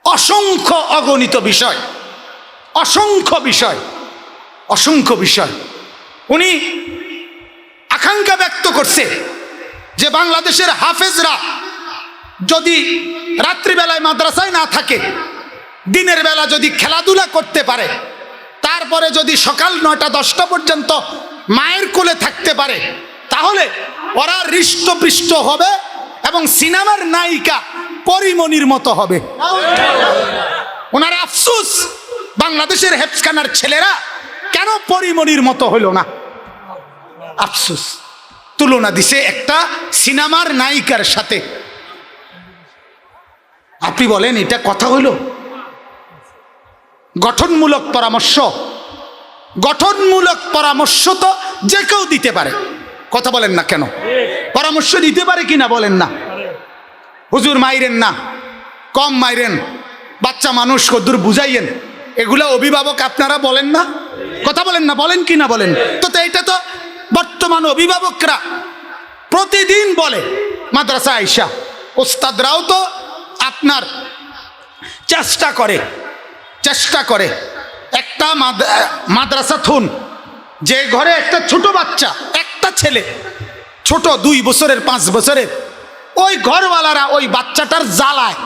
অসংখ্য অগণিত বিষয়, অসংখ্য বিষয়, অসংখ্য বিষয় উনি আকাঙ্ক্ষা ব্যক্ত করছে যে বাংলাদেশের হাফেজরা যদি রাত্রিবেলায় মাদ্রাসায় না থাকে, দিনের বেলা যদি খেলাধুলা করতে পারে, তারপরে যদি সকাল 9টা-10টা পর্যন্ত মায়ের কোলে থাকতে পারে, তাহলে ওরা হৃষ্টপৃষ্ট হবে এবং সিনেমার নায়িকা পরিমণির মতো হবে। ওনার আফসোস, বাংলাদেশের হেফজখানার ছেলেরা কেন পরিমণির মতো হলো না? আফসোস। তুলনা দিছে একটা সিনেমার নায়িকার সাথে। আপনি বলেন এটা কথা হলো? গঠনমূলক পরামর্শ, গঠনমূলক পরামর্শ তো যে কেউ দিতে পারে, কথা বলেন না কেন? পরামর্শ দিতে পারে কিনা বলেন না? হুজুর মাইরেন না, কম মাইরেন, বাচ্চা মানুষ কদ্দুর বুঝাইয়েন, এগুলা অভিভাবক আপনারা বলেন না? কথা বলেন না, বলেন কি না বলেন? তো এটা তো বর্তমান অভিভাবকরা প্রতিদিন বলে মাদ্রাসা আইসা, ওস্তাদরাও তো আপনার চেষ্টা করে একটা মাদ্রাসা থুন, যে ঘরে একটা ছোট বাচ্চা, একটা ছেলে ছোট 2 বছরের 5 বছরের, ওই ঘরওয়ালারা ওই বাচ্চাটার জ্বালায়,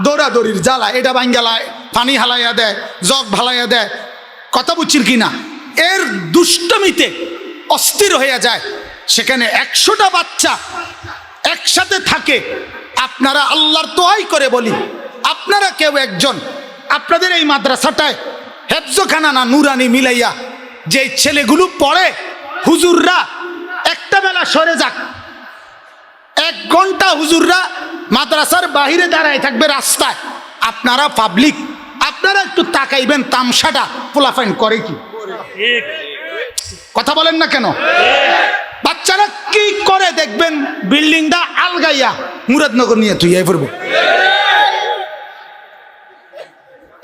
দৌড়াদৌড়ির জ্বালায়, এটা ভাঙ্গালায়, পানি হালাইয়া দেয়, জগ ভালাইয়া দেয়, কথা বুঝছির কিনা, এর দুষ্টমিতে অস্থির হয়ে যায়। সেখানে 100টা বাচ্চা একসাথে থাকে। আপনারা আল্লাহর দোয়াই করে বলি, আপনারা কেউ একজন আপনাদের এই মাদ্রাসাটায় হেফজখানা না নুরানি মিলাইয়া যে ছেলেগুলো পড়ে, হুজুররা একটা বেলা সরে যাক, 1 ঘন্টা হুজুররা মাদ্রাসার বাহিরে দাঁড়ায় থাকবে রাস্তায়, আপনারা পাবলিক আপনারা একটু তাকাইবেন তামসাটা পোলাফাইন করে কি, কথা বলেন না কেন? বাচ্চারা কি করে দেখবেন, বিল্ডিংটা আলগাইয়া মুরাদনগর নিয়ে তুই পড়ব।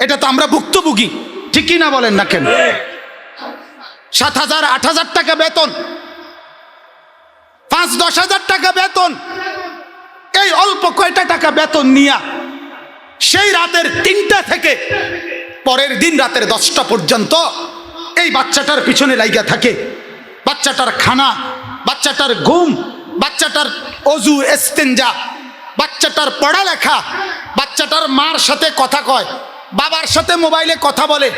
এটা তো আমরা ভুক্তভোগী, ঠিক কি না বলেন না কেন? 7,000 8,000 টাকা বেতন, 5-10 হাজার টাকা বেতন, এই অল্প কয়টা টাকা বেতন নিয়া সেই রাতের 3টা থেকে পরের দিন রাতের 10টা পর্যন্ত এই বাচ্চাটার পিছনে লাইগা থাকে। বাচ্চাটার খানা, বাচ্চাটার ঘুম, বাচ্চাটার অজু ইস্তেঞ্জা, বাচ্চাটার পড়ালেখা, বাচ্চাটার মার সাথে কথা কয়, বাবার সাথে মোবাইলে কথা বলে,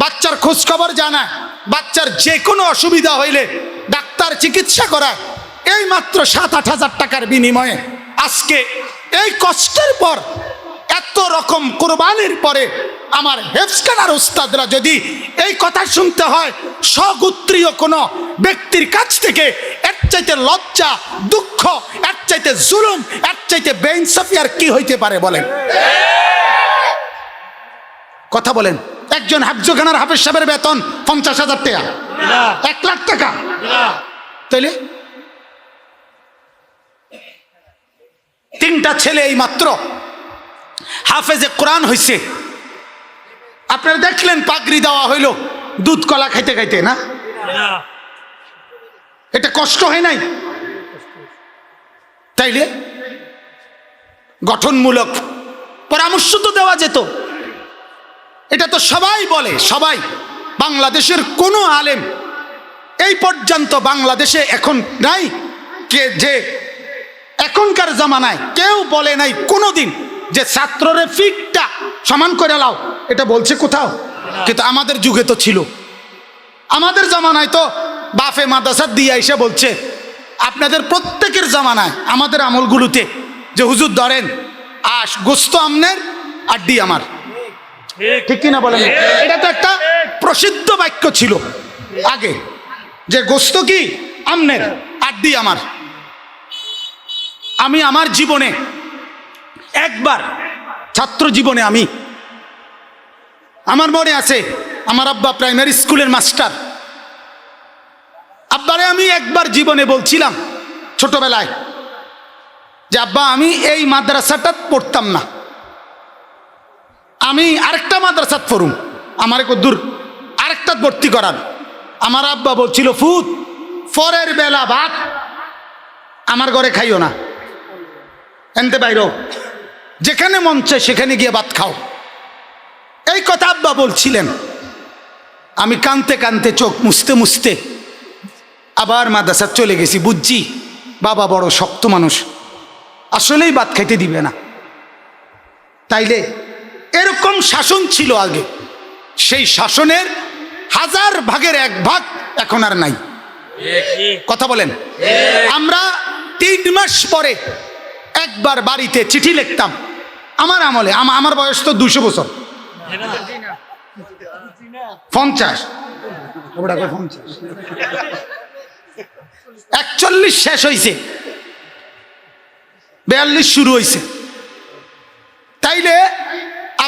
বাচ্চার খোঁজখবর জানায়, বাচ্চার যে কোনো অসুবিধা হইলে ডাক্তার চিকিৎসা করায়। এই মাত্র 7-8 হাজার টাকার বিনিময়ে আজকে এই কষ্টের পর, এত রকম কোরবানির পরে আমার হেফজখানার উস্তাদরা যদি এই কথা শুনতে হয় স্বগোত্রীয় কোনো ব্যক্তির কাছ থেকে, এর চাইতে লজ্জা, দুঃখ, এর চাইতে জুলুম, এর চাইতে বেইনসাফি আর কি হইতে পারে বলেন? কথা বলেন। একজন হেফজখানার হাফেজ সাহেবের বেতন 50,000 টাকা, 1 লাখ টাকা, তাইলে 3টা ছেলে এই মাত্র হাফেজে কোরআন হইছে। আপনারা দেখলেন পাগড়ি দেওয়া হইল দুধ কলা খাইতে খাইতে, না? এটা কষ্ট হয় নাই? তাইলে গঠনমূলক পরামর্শ তো দেওয়া যেত। এটা তো সবাই বলে, সবাই। বাংলাদেশের কোনো আলেম এই পর্যন্ত বাংলাদেশে এখন নাই কে যে এখনকার জামানায় কেউ বলে নাই কোনোদিন যে ছাত্ররে ফিকটা সমান করে লাও, এটা বলছে কোথাও? কিন্তু আমাদের যুগে তো ছিল, আমাদের জামানায় তো বাফে মাদ্রাসা দিয়ে এসে বলছে, আপনাদের প্রত্যেকের জামানায় আমাদের আমলগুলোতে যে হুজুর ধরেন গোস্ত আমনের আড্ডি আমার, ঠিক কিনা বলেন? এটা তো একটা প্রসিদ্ধ বাক্য ছিল আগে, যে গোস্ত কি আমনের আড্ডি আমার। আমি আমার জীবনে একবার, ছাত্র জীবনে আমার মনে আছে, আমার আব্বা প্রাইমারি স্কুলের মাস্টার, আব্বারে আমি একবার জীবনে বলছিলাম ছোটবেলায় যে আব্বা আমি এই মাদ্রাসাটা পড়তাম না, আমি আরেকটা মাদ্রাসাত পড়ুম, আমার কদ্দুর আরেকটা ভর্তি করার। আমার আব্বা বলছিল, ফুত পরের বেলা ভাত আমার ঘরে খাইও না, এনতে বাইরো, যেখানে মন চায় সেখানে গিয়ে ভাত খাও। এই কথা আব্বা বলছিলেন। আমি কানতে কানতে চোখ মুছতে মুছতে আবার মাদ্রাসা চলে গেছি। বুঝছি বাবা বড় শক্ত মানুষ, আসলেই ভাত খাইতে দিবে না। তাইলে এরকম শাসন ছিল আগে, সেই শাসনের 1000 ভাগের 1 ভাগ এখন আর নাই। কথা বলেন। আমরা 3 মাস পরে একবার বাড়িতে চিঠি লিখতাম। আমার আমলে, আমার বয়স তো 200 বছর, 50 41 শেষ হয়েছে, 42 শুরু হয়েছে। তাইলে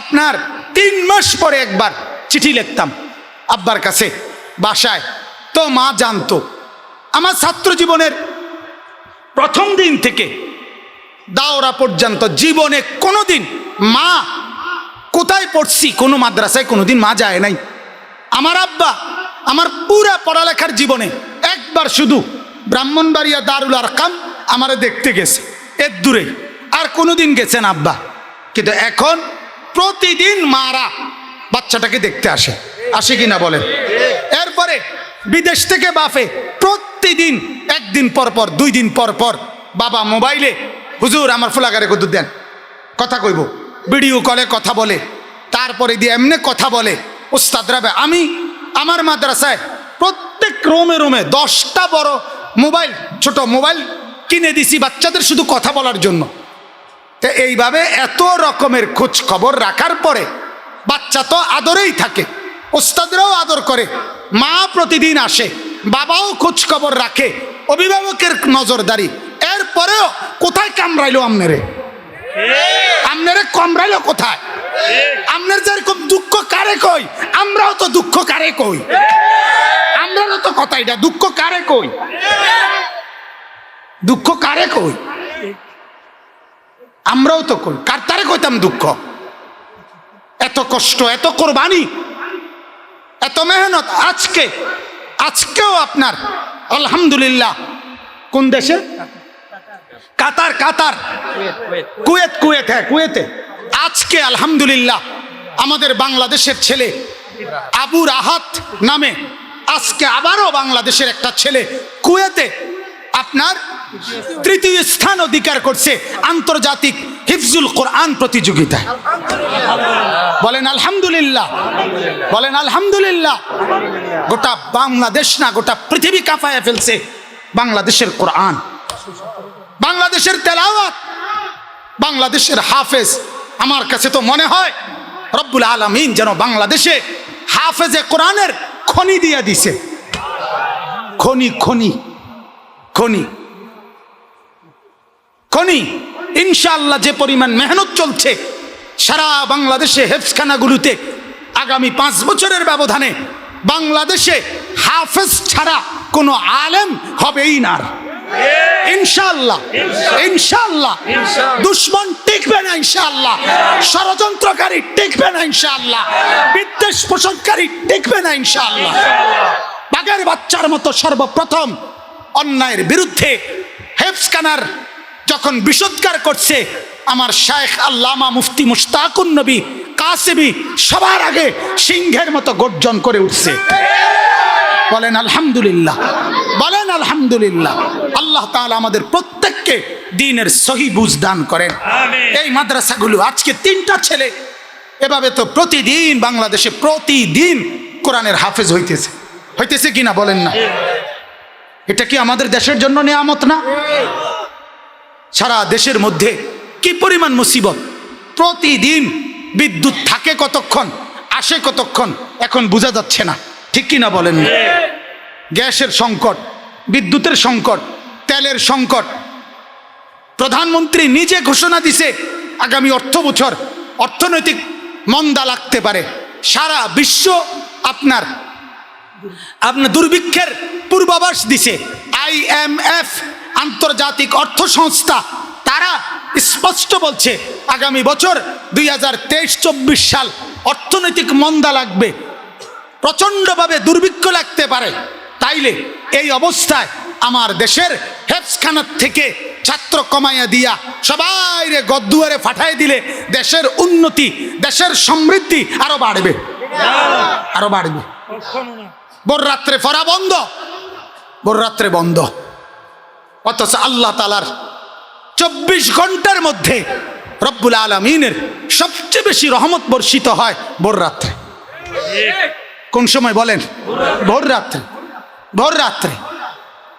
আপনার 3 মাস পরে একবার চিঠি লিখতাম আব্বার কাছে বাসায়। তো মা জানতো। আমার ছাত্র জীবনের প্রথম দিন থেকে দাওরা পর্যন্ত জীবনে কোনোদিন মা কোথায় পড়ছি, কোনো মাদ্রাসায় কোনোদিন মা যায় নাই। আমার আব্বা আমার পুরা পড়ালেখার জীবনে একবার শুধু ব্রাহ্মণবাড়িয়া দারুল আরকাম আমারে দেখতে গেছে, এর দূরে, আর কোনোদিন গেছেন আব্বা। কিন্তু এখন প্রতিদিন মারা বাচ্চাটাকে দেখতে আসে, আসে কিনা বলেন? এরপরে বিদেশ থেকে বাফে প্রতিদিন 1 দিন পর পর 2 দিন পর পর বাবা মোবাইলে হুজুর আমার ফুলাগারে কদুর দেন, কথা কইব, ভিডিও কলে কথা বলে, তারপরে দিয়ে এমনি কথা বলে উস্তাদরা। আমি আমার মাদ্রাসায় প্রত্যেক রোমে রোমে 10টা বড় মোবাইল, ছোট মোবাইল কিনে দিছি বাচ্চাদের শুধু কথা বলার জন্য। তো এইভাবে এত রকমের খোঁজ খবর রাখার পরে বাচ্চা তো আদরেই থাকে, ওস্তাদরাও আদর করে, মা প্রতিদিন আসে, বাবাও খোঁজ খবর রাখে, অভিভাবকের নজরদারি। এরপরেও কোথায় কামড়াইলো আমনেরে? আমনেরে কামড়াইলো কোথায়? আমনের যেরকম দুঃখ কারে কই, আমরাও তো দুঃখ কারে কই? আমরাও তো কথা, এটা দুঃখ কারে কই? দুঃখ কারে কই? আমরাও তো কই, কার তারে কইতাম দুঃখ? এত কষ্ট, এত কোরবানি, এত মেহনত, আজকেও আপনার আলহামদুলিল্লাহ কোন দেশে? কাতার, কুয়েত, হ্যাঁ কুয়েতে আজকে আলহামদুলিল্লাহ আমাদের বাংলাদেশের ছেলে আবু রাহাত নামে আজকে আবারও বাংলাদেশের একটা ছেলে কুয়েতে আপনার 3য় স্থান অধিকার করছে আন্তর্জাতিক হিফজুল কোরআন প্রতিযোগিতায়। বলেন আলহামদুলিল্লাহ, বলেন আলহামদুলিল্লাহ। গোটা বাংলাদেশ না, গোটা পৃথিবী কাঁপায় ফেলছে বাংলাদেশের কোরআন, বাংলাদেশের তেলাওয়াত, বাংলাদেশের হাফেজ। আমার কাছে তো মনে হয় রব্বুল আলামিন যেন বাংলাদেশে হাফেজে কোরআনের খনি দিয়া দিছে। খনি খনি খনি খনি ইনশাআল্লাহ যে পরিমাণ মেহনত চলছে সারা বাংলাদেশে হেফজখানাগুলোতে, আগামী 5 বছরের ব্যবধানে বাংলাদেশে হাফেজ ছাড়া কোনো আলেম হবেই না ইনশাআল্লাহ, ইনশাআল্লাহ। দুশমন টিকবে না ইনশাআল্লাহ, ষড়যন্ত্রকারী টিকবে না ইনশাআল্লাহ, বিদ্বেষ পোষণকারী টিকবে না ইনশাআল্লাহ। বাঘের বাচ্চার মতো সর্বপ্রথম অন্যায়ের বিরুদ্ধে হেফজখানার যখন বিষোদ্গার করছে আমার শায়েখ আল্লামা মুফতি মুশতাকুন নবী কাসেমি, সবার আগে সিংহের মতো গর্জন করে উঠছে। বলেন আলহামদুলিল্লাহ, বলেন আলহামদুলিল্লাহ। আল্লাহ তাআলা আমাদের প্রত্যেককে দ্বীনের সহি বুঝ দান করেন। এই মাদ্রাসাগুলো আজকে 3টা ছেলে এভাবে তো প্রতিদিন বাংলাদেশে প্রতিদিন কোরআনের হাফেজ হইতেছে কিনা বলেন না? এটা কি আমাদের দেশের জন্য নিয়ামত না? সারা দেশের মধ্যে কি পরিমাণ মুসিবত, প্রতিদিন বিদ্যুৎ থাকে কতক্ষণ, আসে কতক্ষণ এখন বোঝা যাচ্ছে না, ঠিক কিনা বলেন না? গ্যাসের সংকট, বিদ্যুতের সংকট, তেলের সংকট। প্রধানমন্ত্রী নিজে ঘোষণা দিছে আগামী অর্থ বছর অর্থনৈতিক মন্দা লাগতে পারে। সারা বিশ্ব আপনার দুর্ভিক্ষের পূর্বাভাস দিছে। IMF আন্তর্জাতিক অর্থ সংস্থা তারা স্পষ্ট বলছে আগামী বছর 2023-24 সাল অর্থনৈতিক মন্দা লাগবে, প্রচন্ডভাবে দুর্ভিক্ষ লাগতে পারে। তাইলে এই অবস্থায় আমার দেশের হেফজখানার থেকে ছাত্র কমাইয়া দিয়া সবাই রে গদ্দুয়ারে পাঠাই দিলে দেশের উন্নতি, দেশের সমৃদ্ধি আরো বাড়বে, আরো বাড়বে। ভোর রাত্রে পড়া বন্ধ, ভোর রাত্রে বন্ধ, অথচ আল্লাহ তাআলার 24 ঘন্টার মধ্যে রব্বুল আলামিনের সবচেয়ে বেশি রহমত বর্ষিত হয় ভোর রাত্রে। কোন সময় বলেন? ভোর রাত্রে। ভোর রাত্রে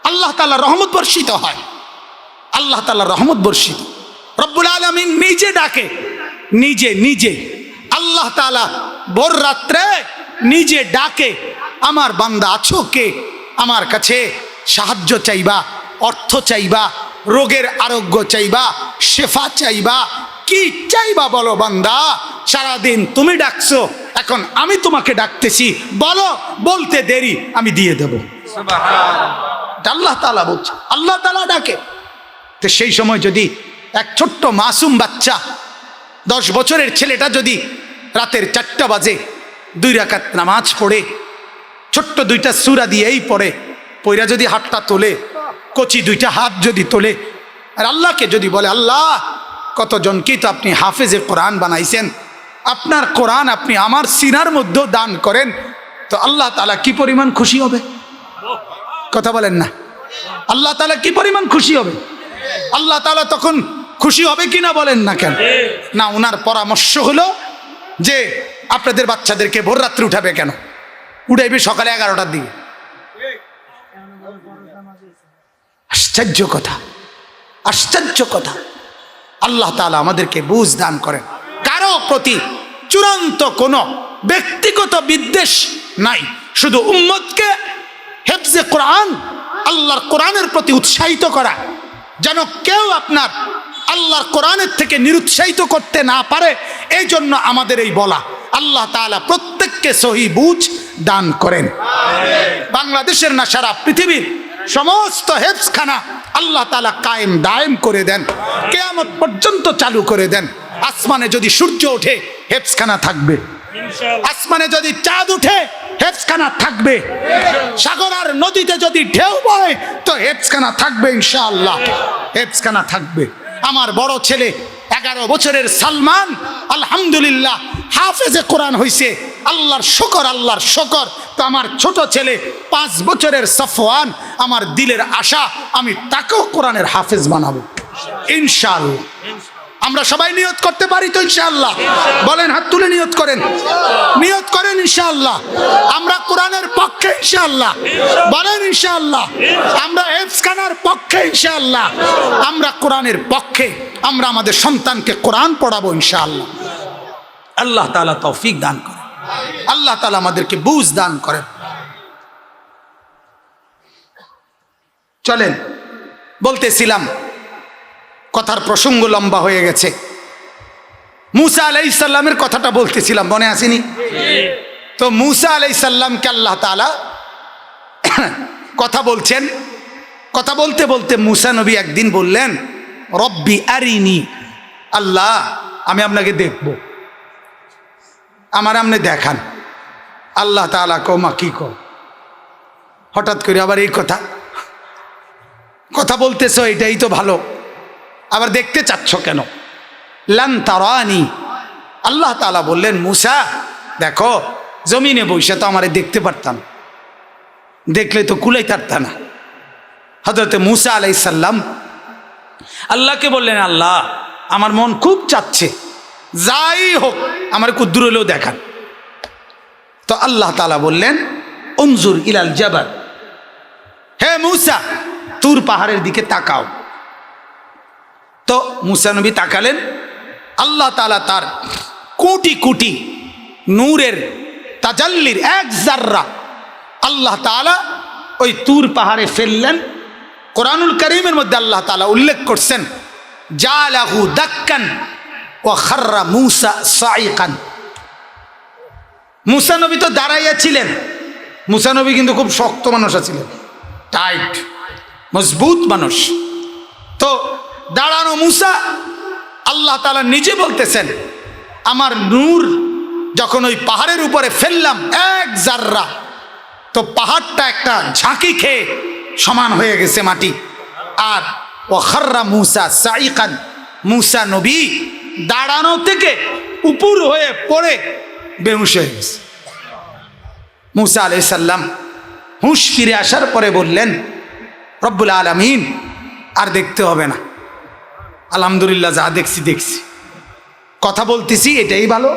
আল্লাহ তাআলার রহমত বর্ষিত হয়, আল্লাহ তাআলার রহমত বর্ষিত। রব্বুল আলামিন নিজে ডাকে, নিজে আল্লাহ তাআলা ভোর রাত্রে নিজে ডাকে, আমার বান্দা আছো কে? আমার কাছে সাহায্য চাইবা, অর্থ চাইবা, রোগের আরোগ্য চাইবা, শেফা চাইবা, কি চাইবা বলো বান্দা? সারাদিন তুমি ডাকছো, এখন আমি তোমাকে ডাকতেছি, বলো, বলতে দেরি আমি দিয়ে দেব। সুবহানাল্লাহ। আল্লাহ তাআলা বলছে, আল্লাহ তাআলা ডাকে। তো সেই সময় যদি এক ছোট্ট মাসুম বাচ্চা 10 বছরের ছেলেটা যদি রাতের 4টা বাজে 2 রাকাত নামাজ পড়ে, ছোট্ট 2টা সূরা দিয়েই পড়া যদি হাতটা তোলে, কচি 2টা হাত যদি তোলে, আর আল্লাহকে যদি বলে, আল্লাহ কতজনকেই তো আপনি হাফেজে কোরআন বানাইছেন, আপনার কোরআন আপনি আমার সিনার মধ্যেও দান করেন, তো আল্লাহ তাআলা কি পরিমাণ খুশি হবে? কথা বলেন না? আল্লাহ তাআলা কি পরিমাণ খুশি হবে? আল্লাহ তাআলা তখন খুশি হবে কিনা বলেন না কেন? না, ওনার পরামর্শ হলো যে আপনাদের বাচ্চাদেরকে ভোর রাত্রে উঠাবে কেন, উঠাইবে সকালে 11টার দিকে। আশ্চর্য কথা, আশ্চর্য কথা। আল্লাহ তাআলা আমাদেরকে বুঝ দান করেন। কারো প্রতি চূড়ান্ত কোনো ব্যক্তিগত বিদ্বেষ নাই, শুধু উম্মতকে হেফজে কোরআন, আল্লাহর কোরআনের প্রতি উৎসাহিত করা, যেন কেউ আপনার আল্লাহর কোরআনের থেকে নিরুৎসাহিত করতে না পারে, এই জন্য আমাদের এই বলা। আল্লাহ তাআলা প্রত্যেককে সহি বুঝ দান করেন। বাংলাদেশের না সারা পৃথিবীর সমস্ত হেফজখানা আল্লাহ তাআলা কায়েম দায়েম করে দেন, কিয়ামত পর্যন্ত চালু করে দেন। আসমানে যদি সূর্য ওঠে হেফজখানা থাকবে, আসমানে যদি চাঁদ উঠে হেফজখানা থাকবে, সাগর আর নদীতে যদি ঢেউ বয় তো হেফজখানা থাকবে ইনশাআল্লাহ, হেফজখানা থাকবে। আমার বড় ছেলে 11 বছরের সালমান আলহামদুলিল্লাহ হাফেজে কোরআন হইছে, আল্লাহর শুকর, আল্লাহর শুকর। তো আমার ছোট ছেলে 5 বছরের সফওয়ান, আমার দিলের আশা আমি তাকেও কোরআনের হাফেজ বানাবো ইনশাআল্লাহ। আমরা সবাই নিয়ত করতে পারি তো ইনশাআল্লাহ? বলেন, হাত তুলে নিয়ত করেন, নিয়ত করেন ইনশাআল্লাহ। আমরা কোরআনের পক্ষে ইনশাআল্লাহ, বলেন ইনশাআল্লাহ। আমরা হেফজখানার পক্ষে ইনশাআল্লাহ, আমরা কোরআনের পক্ষে। আমরা আমাদের সন্তানকে কোরআন পড়াবো ইনশাআল্লাহ। আল্লাহ তাআলা তৌফিক দান করেন, আল্লাহ তাআলা আমাদেরকে বুঝ দান করেন। চলেন, বলতেছিলাম কথার প্রসঙ্গ লম্বা হয়ে গেছে। মুসা আলাইহিস সালামের কথাটা বলতেছিলাম, মনে আসেনি? তো মুসা আলাইহিস সালামকে আল্লাহ তাআলা কথা বলছেন। কথা বলতে বলতে মুসা নবী একদিন বললেন, রব্বি আরিনি, আল্লাহ আমি আপনাকে দেখব, আমার আপনি দেখান। আল্লাহ তাআলা কমা কি কর, হঠাৎ করে আবার এই কথা, কথা বলতেছো এটাই তো ভালো, আবার দেখতে চাচ্ছ কেন? লান তারানি, আল্লাহ তাআলা বললেন মুসা দেখো, জমিনে বসে তো আমারে দেখতে পারতাম, দেখলে তো কুলাই পারতাম না। হযরত মুসা আলাইহিস সালাম আল্লাহকে বললেন, আল্লাহ আমার মন খুব চাচ্ছে, যাই হোক আমার কুদ্দুর হলেও দেখান। তো আল্লাহ তাআলা বললেন, উনজুর ইলাল জাবাল, হে মুসা তুর পাহাড়ের দিকে তাকাও। তো মুসা নবী তাকালেন, আল্লাহ তাআলা তার কোটি কোটি নূরের তাজাল্লির এক জাররা আল্লাহ তাআলা ওই তুর পাহাড়ে ফেললেন। কোরআনুল কারীমের মধ্যে আল্লাহ তাআলা উল্লেখ করছেন, জালাহু দাক্কান ওয়া খাররা মুসা সাইকান। মুসা নবী তো দাঁড়াইয়া ছিলেন, মুসা নবী কিন্তু খুব শক্ত মানুষ ছিলেন, টাইট মজবুত মানুষ। তো দাঁড়ানো মুসা, আল্লাহ তাআলা নিজে বলতেছেন, আমার নূর যখন ওই পাহাড়ের উপরে ফেললাম এক জাররা, তো পাহাড়টা একটা ঝাঁকি খেয়ে সমান হয়ে গেছে মাটি। আর ওয়া খাররা মুসা সাইকান, মুসা নবী দাঁড়ানো থেকে উপর হয়ে পড়ে বেহুশ হয়ে গেছে। মুসা আলাইহিস সালাম হুঁশ ফিরে আসার পরে বললেন, রব্বুল আলামিন আর দেখতে হবে না, আলহামদুলিল্লাহ যা দেখছি দেখছি, কথা বলতেছি এটাই ভালো,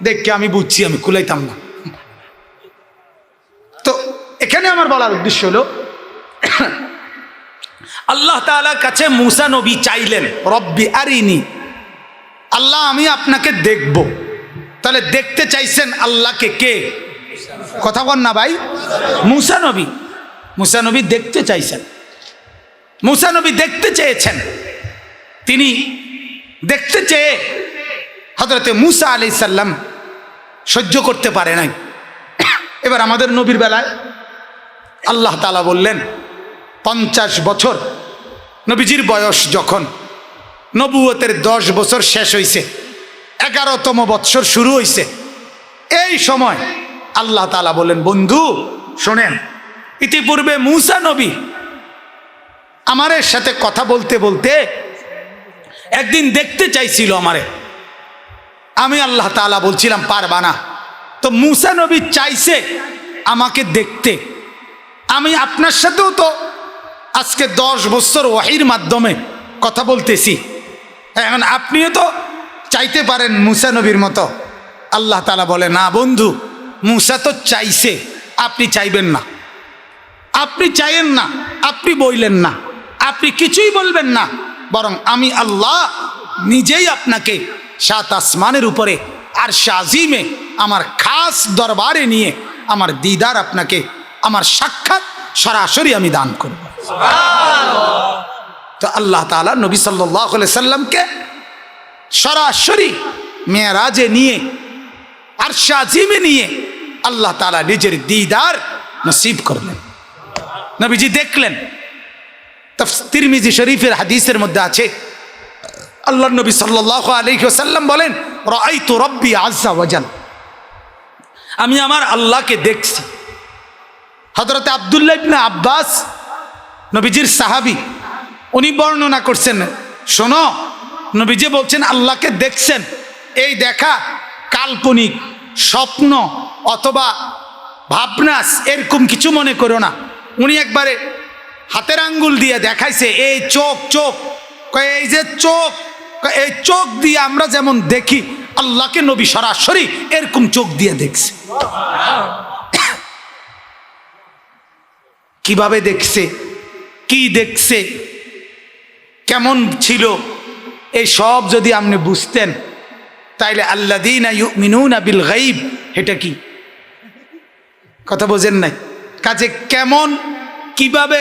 দেখকে আমি বুঝছি আমি কুলাইতাম না। তো এখানে আমার বলার উদ্দেশ্য হলো, আল্লাহ তাআলার কাছে মুসা নবী চাইলেন, রব্বি আরিনি, আল্লাহ আমি আপনাকে দেখব। তাহলে দেখতে চাইছেন আল্লাহকে কে? কথা বল না ভাই, মুসা নবী। মুসা নবী দেখতে চাইছেন, মুসা নবী দেখতে চেয়েছেন। তিনি দেখতে চেয়ে হযরতে মুসা আলাইহিস সালাম সহ্য করতে পারে নাই। এবার আমাদের নবীর বেলায় আল্লাহ তাআলা বললেন, 50 বছর নবীজির বয়স যখন, নবুয়তের 10 বছর শেষ হয়েছে, 11তম বৎসর শুরু হয়েছে, এই সময় আল্লাহ তাআলা বললেন, বন্ধু শোনেন, ইতিপূর্বে মুসা নবী আমারের সাথে কথা বলতে বলতে একদিন দেখতে চাইছিল আমারে, আমি আল্লাহ তাআলা বলছিলাম পারবা না। তো মুসা নবী চাইছে আমাকে দেখতে, আমি আপনার সাথেও তো আজকে 10 বছর ওয়াহির মাধ্যমে কথা বলতেছি, এখন আপনিও তো চাইতে পারেন মুসা নবীর মতো। আল্লাহ তাআলা বলে না বন্ধু, মুসা তো চাইছে, আপনি চাইবেন না, আপনি চাইেন না, আপনি বইলেন না, আপনি কিছুই বলবেন না, বরং আমি আল্লাহ নিজেই আপনাকে 7 আসমানের উপরে আর শাজিমে আমার খাস দরবারে নিয়ে আমার দিদার আপনাকে, আমার সাক্ষাৎ সরাসরি আমি দান করব। তো আল্লাহ তাআলা নবী সাল্লাল্লাহু আলাইহি সাল্লামকে সরাসরি মেরাজে নিয়ে আর শাজিমে নিয়ে আল্লাহ তাআলা নিজের দিদার নসিব করলেন। নবীজি দেখলেন। তিরমিজি শরীফের হাদিসের মধ্যে আছে, আল্লাহর নবী সাল্লাল্লাহু আলাইহি ওয়াসাল্লাম বলেন, রাআইতু রাব্বি আযজা ওয়াজাল, আমি আমার আল্লাহকে দেখছি। হযরত আব্দুল্লাহ ইবনে আব্বাস নবীজির সাহাবী, উনি বর্ণনা করছেন, শোনো নবীজি বলছেন আল্লাহকে দেখছেন, এই দেখা কাল্পনিক স্বপ্ন অথবা ভাবনাস এরকম কিছু মনে করো না। উনি একবারে হাতের আঙ্গুল দিয়ে দেখাইছে, এই চোখ, চোখ, এই যে চোখ, এই চোখ দিয়ে আমরা যেমন দেখি আল্লাহকে নবী সরাসরি এরকম চোখ দিয়ে দেখছে। কিভাবে দেখছে, কি দেখছে, কেমন ছিল, এই সব যদি আপনি বুঝতেন তাইলে আল্লাযীনা ইউমিনুনা বিল গায়ব, এটা কি কথা বোঝেন নাই? কাজে কেমন, কিভাবে,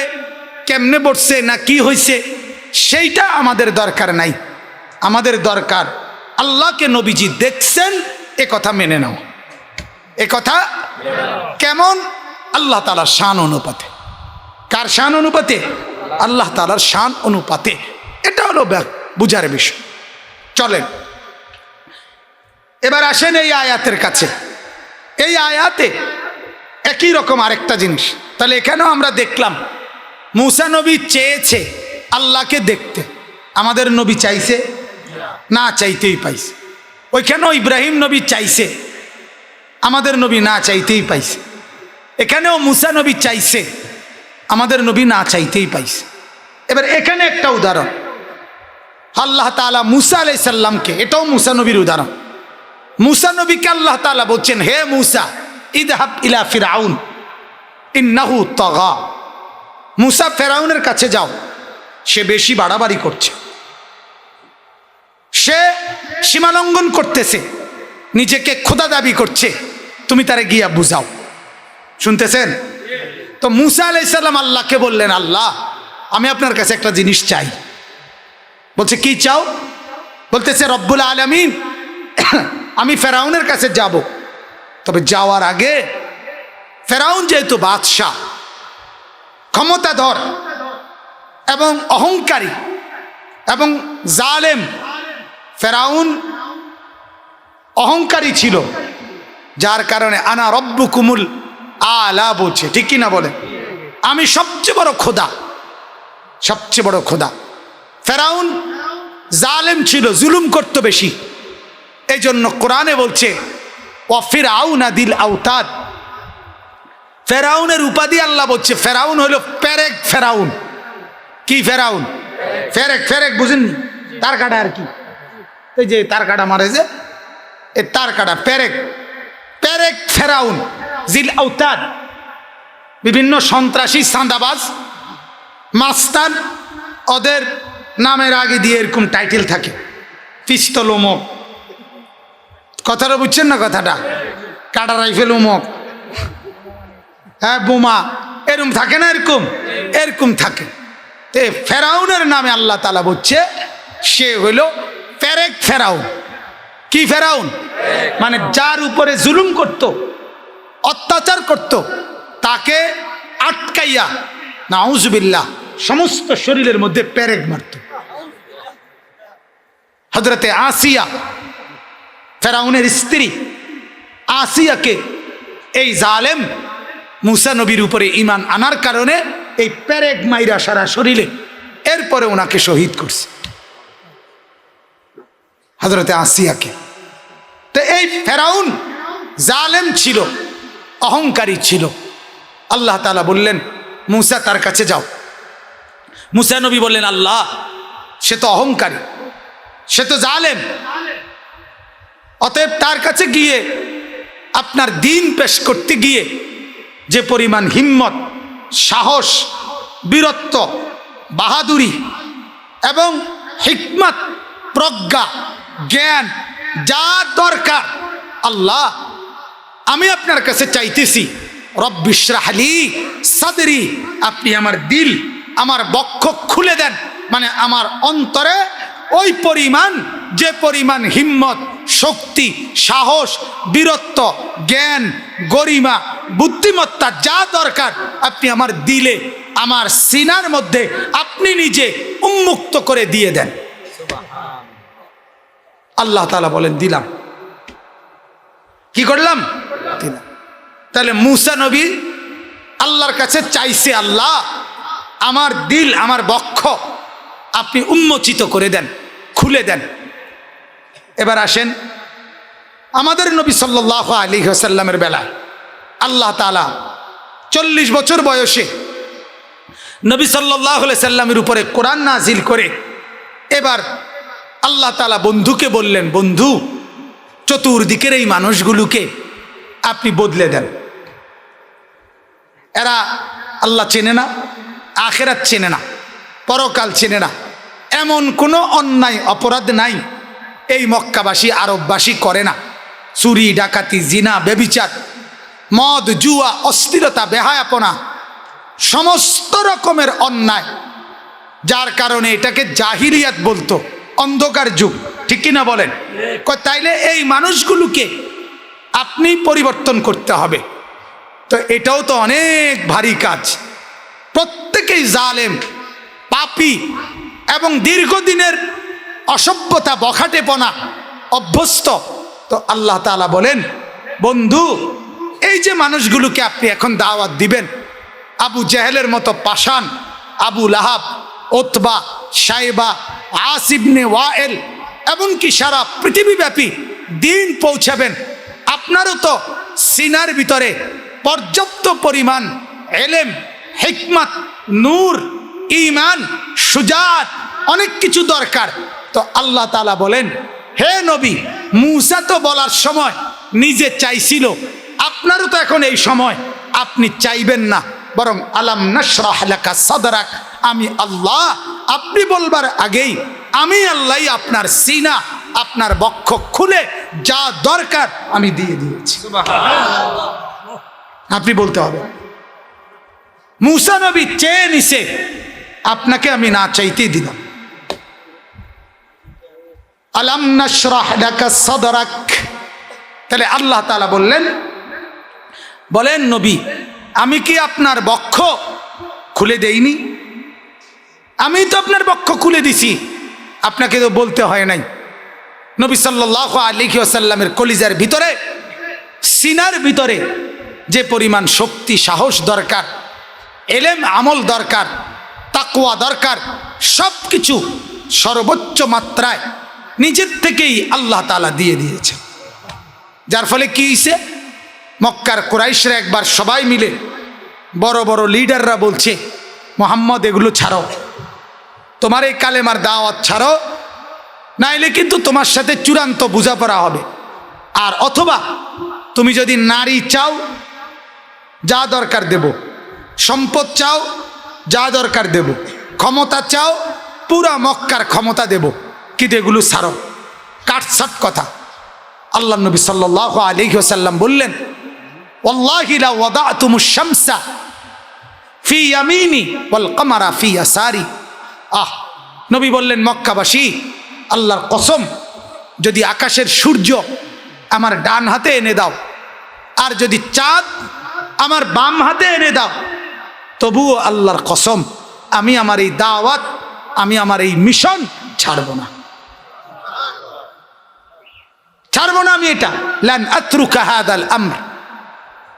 কেমনে বসছে না কি হয়েছে সেইটা আমাদের দরকার নাই। আমাদের দরকার আল্লাহকে নবীজি দেখছেন এ কথা মেনে নাও। এ কথা কেমন? আল্লাহ তাআলার শান অনুপাতে। কার শান অনুপাতে? আল্লাহ তাআলার শান অনুপাতে। এটা হলো বুঝার বিষয়। চলেন এবার আসেন এই আয়াতের কাছে। এই আয়াতে একই রকম আরেকটা জিনিস। তাহলে এখানেও আমরা দেখলাম মুসা নবী চেয়েছে আল্লাহকে দেখতে, আমাদের নবী চাইছে না, চাইতেই পাইছে। ওইখানেও ইব্রাহিম নবী চাইছে, আমাদের নবী না চাইতেই পাইছে। এখানেও মুসা নবী চাইছে, আমাদের নবী না চাইতেই পাইছে। এবার এখানে একটা উদাহরণ, আল্লাহ তাআলা মুসা আলাইহিস সালামকে, এটাও মুসা নবীর উদাহরণ। মুসা নবীকে আল্লাহ তাআলা বলছেন, হে মুসা ইযহাব ইলা ফিরআউন ইন্নাহু তাগা, মুসা ফেরাউনের কাছে যাও, সে বেশি বাড়াবাড়ি করছে, সে সীমালঙ্ঘন করতেছে, নিজেকে খোদা দাবি করছে, তুমি তারে গিয়া বুঝাও। শুনতেছেন? তো মুসা আলাইহিস সালাম আল্লাহকে বললেন, আল্লাহ আমি আপনার কাছে একটা জিনিস চাই। বলছে কি চাও? বলতেছে রব্বুল আলামিন, আমি ফেরাউনের কাছে যাব, তবে যাওয়ার আগে ফেরাউন যেহেতু বাদশাহ, ক্ষমতাধর এবং অহংকারী এবং জালেম, ফেরাউন অহংকারী ছিল, যার কারণে আনা রব্বুকুমুল আলা বলছে, ঠিক কি না বলে? আমি সবচেয়ে বড় খোদা, সবচেয়ে বড় খোদা। ফেরাউন জালেম ছিল, জুলুম করত বেশি। এই জন্য কোরআনে বলছে ওয়া ফিরআউনা দিল আওতাদ, ফেরাউনের উপাধি আল্লাহ বলছে, ফেরাউন হলো পেরেক ফেরাউন। কি ফেরাউন? ফেরেক, ফেরেক বুঝেননি? তার কাটা আর কি, এই যে তার কাটা মারে যে, এ তার কাটা, পেরেক, পেরেক ফেরাউন জিল আওতাদ। বিভিন্ন সন্ত্রাসী, চাঁদাবাজ, মাস্তান, ওদের নামের আগে দিয়ে এরকম টাইটেল থাকে, পিস্তল অমুক, কথাটা বুঝছেন না? কথাটা কাটা রাইফেল অমুক, হ্যাঁ বোমা, এরকম থাকে না? এরকম এরকম থাকে। তে ফেরাউনের নামে আল্লাহ তাআলা বলছে সে হইল পেরেক ফেরাউন। কি ফেরাউন? মানে যার উপরে জুলুম করত, অত্যাচার করত, তাকে আটকাইয়া নাউজুবিল্লাহ সমস্ত শরীরের মধ্যে পেরেক মারত। হযরতে আসিয়া, ফেরাউনের স্ত্রী আসিয়াকে এই জালেম মুসা নবীর উপরে ঈমান আনার কারণে এই পেরেক মাইরা সারা শরীরে, এরপরে ওনাকে শহীদ করছে, হযরতে আসিয়াকে। তো এই ফেরাউন জালেম ছিল, অহংকারী ছিল। আল্লাহ তাআলা বললেন মুসা তার কাছে যাও। মুসা নবী বললেন, আল্লাহ সে তো অহংকারী, সে তো জালেম। অতএব তার কাছে গিয়ে আপনার দিন পেশ করতে গিয়ে যে পরিমাণ হিম্মত, সাহস, বীরত্ব, বাহাদুরি এবং হিকমত, প্রজ্ঞা, জ্ঞান যা দরকার, আল্লাহ আমি আপনার কাছে চাইতেছি রব্বিশ রাহলি সাদরি, আপনি আমার দিল, আমার বক্ষ খুলে দেন। মানে আমার অন্তরে ওই পরিমাণ, যে পরিমাণ হিম্মত, শক্তি, সাহস, বীরত্ব, জ্ঞান, গরিমা, বুদ্ধিমত্তা যা দরকার আপনি আমার দিলে, আমার সিনার মধ্যে আপনি নিজে উন্মুক্ত করে দিয়ে দেন। আল্লাহ তাআলা বলেন দিলাম। কি করলাম? দিলাম। তাহলে মূসা নবী আল্লাহর কাছে চাইছে, আল্লাহ আমার দিল, আমার বক্ষ আপনি উন্মোচিত করে দেন, খুলে দেন। এবার আসেন আমাদের নবী সাল্লাল্লাহু আলাইহি ওয়াসাল্লামের বেলায় আল্লাহ তাআলা 40 বছর বয়সে নবী সাল্লাল্লাহু আলাইহি সাল্লামের উপরে কোরআন নাজিল করে এবার আল্লাহ তাআলা বন্ধুকে বললেন, বন্ধু চতুর্দিকের এই মানুষগুলোকে আপনি বদলে দেন। এরা আল্লাহ চেনে না, আখিরাত চেনে না, পরকাল চেনে না, এমন কোনো অন্যায় অপরাধ নাই এই মক্কাবাসী আরববাসী করে না। চুরি, ডাকাতি, জিনা, ব্যভিচার, মদ, জুয়া, অস্থিরতা, বেহায়াপনা, সমস্ত রকমের অন্যায়, যার কারণে এটাকে জাহিলিয়াত বলতো, অন্ধকার যুগ। ঠিক কিনা বলেন? তাইলে এই মানুষগুলোকে আপনি পরিবর্তন করতে হবে। তো এটাও তো অনেক ভারী কাজ। প্রত্যেকেই জালেম, পাপী এবং দীর্ঘদিনের অসভ্যতা, বখাটেপনা অভ্যস্ত। তো আল্লাহ তাআলা বলেন, বন্ধু এই যে মানুষগুলোকে আপনি এখন দাওয়াত দিবেন, আবু জেহেলের মতো পাষাণ, আবু লাহাব, উতবা, শাইবা, আস ইবনে ওয়াইল, এমনকি সারা পৃথিবীব্যাপী দিন পৌঁছাবেন। আপনারও তো সিনার ভিতরে পর্যাপ্ত পরিমাণ এলেম, হিকমত, নূর, ঈমান, সুজাত অনেক কিছু দরকার। তো আল্লাহ তাআলা বলেন, হে নবী, মূসা তো বলার সময় নিজে চাইছিল, আপনারও তো এখন এই সময় আপনি চাইবেন না, বরং আলাম নাশরাহ লাকা সাদরাক, আমি আল্লাহ আপনি বলবার আগেই আমি আল্লাহ আপনার সিনা, আপনার বক্ষ খুলে যা দরকার আমি দিয়ে দিয়েছি। আপনি বলতে হবে। মূসা নবী চেয়ে নিছে, আপনাকে আমি না চাইতেই দিলাম। আলাম নাশরাহ লাকা সাদরাক। তাহলে আল্লাহ তাআলা বলেন নবী, আমি কি আপনার বক্ষ খুলে দেইনি? আমি তো আপনার বক্ষ খুলে দিছি, আপনাকে তো বলতে হয় নাই। নবী সাল্লাল্লাহু আলাইহি ওয়াসাল্লামের কলিজার ভিতরে, সিনার ভিতরে যে পরিমাণ শক্তি, সাহস দরকার, এলেম, আমল দরকার, তাকওয়া দরকার, সব কিছু সর্বোচ্চ মাত্রায় নিজের থেকেই আল্লাহ তাআলা দিয়ে দিয়েছে। যার ফলে কি হয়েছে, মক্কার কুরাইশরা একবার সবাই মিলে, বড় বড় লিডাররা বলছে, মুহাম্মদ এগুলো ছাড়ো, তোমার এই কালেমার দাওয়াত ছাড়ো, নাইলে কিন্তু তোমার সাথে চূড়ান্ত বোঝাপড়া হবে। আর অথবা তুমি যদি নারী চাও, যা দরকার দেব, সম্পদ চাও, যা দরকার দেব, ক্ষমতা চাও, পুরা মক্কার ক্ষমতা দেব, কিন্তু এগুলো ছাড়ো। কাটছাট কথা। আল্লাহ নবী সাল্লাল্লাহু আলাইহি ওয়াসাল্লাম বললেন, ওয়াল্লাহি লা ওয়াদাতুমুশ শামসা ফি ইয়ামিনি ওয়াল কমারা ফি ইয়াসারি। নবী বললেন, মক্কাবাসী আল্লাহর কসম, যদি আকাশের সূর্য আমার ডান হাতে এনে দাও, আর যদি চাঁদ আমার বাম হাতে এনে দাও, তবুও আল্লাহর কসম আমি আমার এই দাওয়াত, আমি আমার এই মিশন ছাড়ব না, ছাড়ব না। আমি এটা লান আতরুকা হাদাল আমর,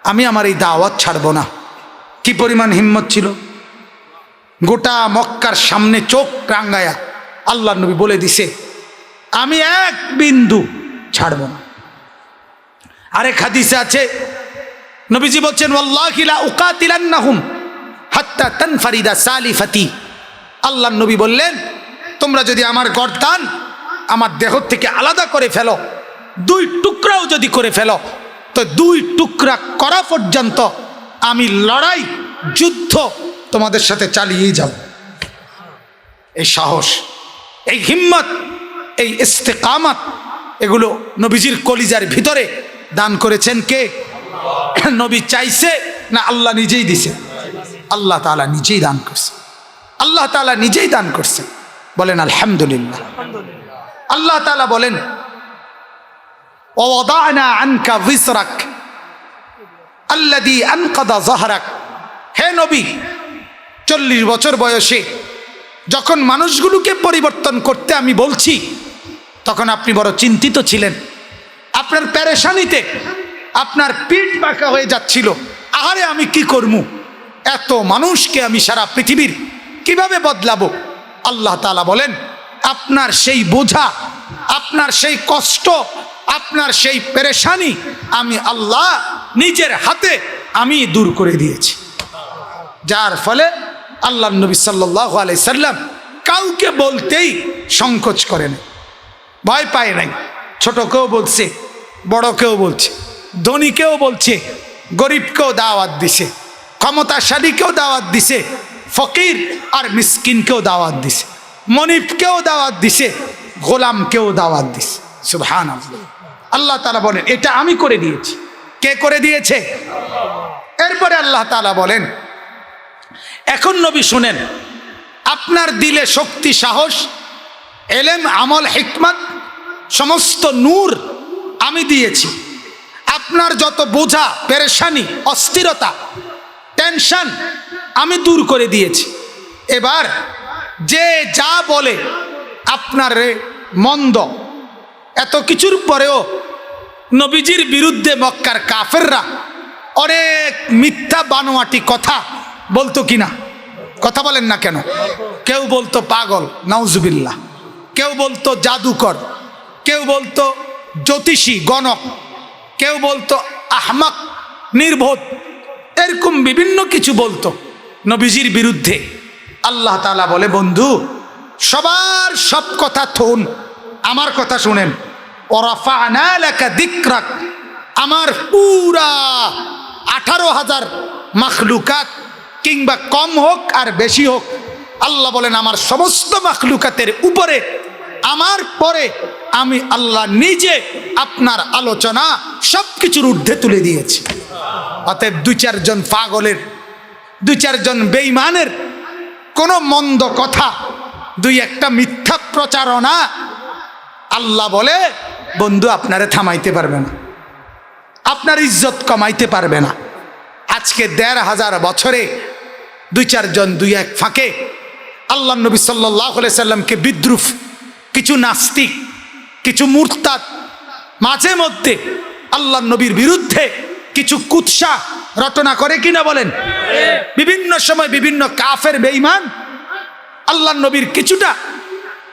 আমি আমার এই দাওয়াত ছাড়ব না। কি পরিমাণ হিম্মত ছিল! গোটা মক্কার সামনে চোখ রাঙ্গায়া আল্লাহ নবী বলে দিছে, আমি এক বিন্দু ছাড়ব না। আরেক হাদিসে আছে, নবীজি বলছেন, ওয়াল্লাহি লা উকাতিলান্নাহুম হাত্তা তানফারিদা সালিফাতি। আল্লাহ নবী বললেন, তোমরা যদি আমার গর্দান আমার দেহ থেকে আলাদা করে ফেলো, 2 টুকরাও যদি করে ফেলো, তো 2 টুকরা করা পর্যন্ত আমি লড়াই যুদ্ধ তোমাদের সাথে চালিয়েই যাব। এই সাহস, এই হিম্মত, এই ইস্তেকামত, এগুলো নবীজির কলিজার ভিতরে দান করেছেন কে? নবী চাইছে না আল্লাহ নিজেই দিছে? আল্লাহ তাআলা নিজেই দান করছে। আল্লাহ তাআলা নিজেই দান করছে। বলেন আলহামদুলিল্লাহ। আল্লাহ তাআলা বলেন ওয়াদানা আনকা যিসরাক আল্লাযী আনকাযা যাহরাক। হে নবী, 40 বছর বয়সে যখন মানুষগুলোকে পরিবর্তন করতে আমি বলছি, তখন আপনি বড় চিন্তিত ছিলেন। আপনার পেরেশানিতে আপনার পিঠ বাঁকা হয়ে যাচ্ছিল। আহারে আমি কি করবো, এত মানুষকে আমি সারা পৃথিবীর কিভাবে বদলাবো? আল্লাহ তাআলা বলেন আপনার সেই বোঝা, আপনার সেই কষ্ট, আপনার সেই পেরেশানি আমি আল্লাহ নিজের হাতে আমি দূর করে দিয়েছি। যার ফলে আল্লাহ নবী সাল্লাল্লাহু আলাইহি সাল্লাম কাউকে বলতেই সংকোচ করেন, ভয় পায় নাই। ছোটকেও বলছে, বড়কেও বলছে, ধনীকেও বলছে, গরিবকেও দাওয়াত দিছে, ক্ষমতাশালীকেও দাওয়াত দিছে, ফকির আর মিসকিনকেও দাওয়াত দিছে, মনিবকেও দাওয়াত দিছে, গোলামকেও দাওয়াত দিছে। সুবহানাল্লাহ। আল্লাহ তাআলা বলেন এটা আমি করে দিয়েছি। কে করে দিয়েছে? এরপরে আল্লাহ তাআলা বলেন এখন নবী শুনেন, আপনার দিলে শক্তি, সাহস, এলেম, আমল, হিকমত, সমস্ত নূর আমি দিয়েছি। আপনার যত বোঝা, পেরেশানি, অস্থিরতা, টেনশন আমি দূর করে দিয়েছি। এবার যে যা বলে আপনার মন্দ, এত কিছুর পরেও নবীজির বিরুদ্ধে মক্কার কাফেররা অনেক মিথ্যা বানোয়াটি কথা বলতো কিনা? কথা বলেন না কেন? কেউ বলতো পাগল, নাউজুবিল্লাহ, কেউ বলতো জাদুকর, কেউ বলতো জ্যোতিষী, গণক, কেউ বলতো আহমাক, নির্বোধ, এরকম বিভিন্ন কিছু বলতো নবীজির বিরুদ্ধে। আল্লাহ তাআলা বলে বন্ধু সবার সব কথা থুন, আমার কথা শুনেন। ওয়ারাফা'না লাকা যিকরাক, আমার পুরা 18,000 মাখলুকাত, কিংবা কম হোক আর বেশি হোক, আল্লাহ বলেন আমার সমস্ত মাখলুকাতের উপরে, আমার পরে আমি আল্লাহ নিজে আপনার আলোচনা সবকিছুর ঊর্ধ্বে তুলে দিয়েছি। অতএব 2-4 জন পাগলের, 2-4 জন বেঈমানের কোনো মন্দ কথা, 2-1টা মিথ্যা প্রচারণা আল্লাহ বলে বন্ধু আপনারে থামাইতে পারবে না, আপনার ইজ্জত কমাইতে পারবে না। আজকে 1,500 বছরে 2-4 জন 2-1 ফাঁকে আল্লাহ নবী সাল্লাল্লাহু আলাইহি সাল্লামকে বিদ্রুপ, কিছু নাস্তিক, কিছু মুরতাদ, মাঝে মধ্যে আল্লাহ নবীর বিরুদ্ধে কিছু কুৎসা রটনা করে কিনা বলেন? বিভিন্ন সময় বিভিন্ন কাফের বেঈমান আল্লাহ নবীর কিছুটা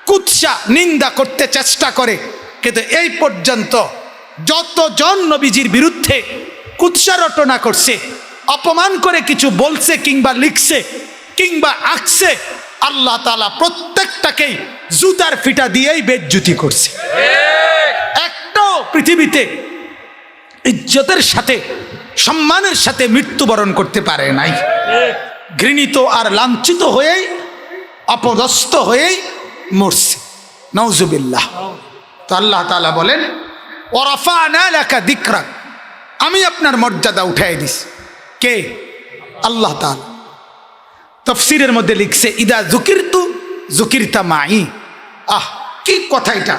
কুৎসা নিন্দা করতে চেষ্টা করে, কিন্তু এই পর্যন্ত যতজন নবীজির বিরুদ্ধে কুৎসা রটনা করছে, অপমান করে কিছু বলছে কিংবা লিখছে কিংবা আঁকছে, আল্লাহ তাআলা প্রত্যেকটাকেই জুতার ফিতা দিয়েই বেজ্জুতি করছে। একটাও পৃথিবীতে ইজ্জতের সাথে, সম্মানের সাথে মৃত্যুবরণ করতে পারে নাই। ঘৃণিত আর লাঞ্ছিত হয়েই, অপদস্থ হয়েই মরছে। নাউজুবিল্লাহ। তো আল্লাহ তাআলা বলেন ওয়ারাফা'না লাকা যিকরাক, আমি আপনার মর্যাদা উঠাই দিছি। কে? আল্লাহ তাআলা। তাফসীরের মধ্যে লিখছে ইদা যুকিরতু যুকিরতা মাই। কি কথা এটা!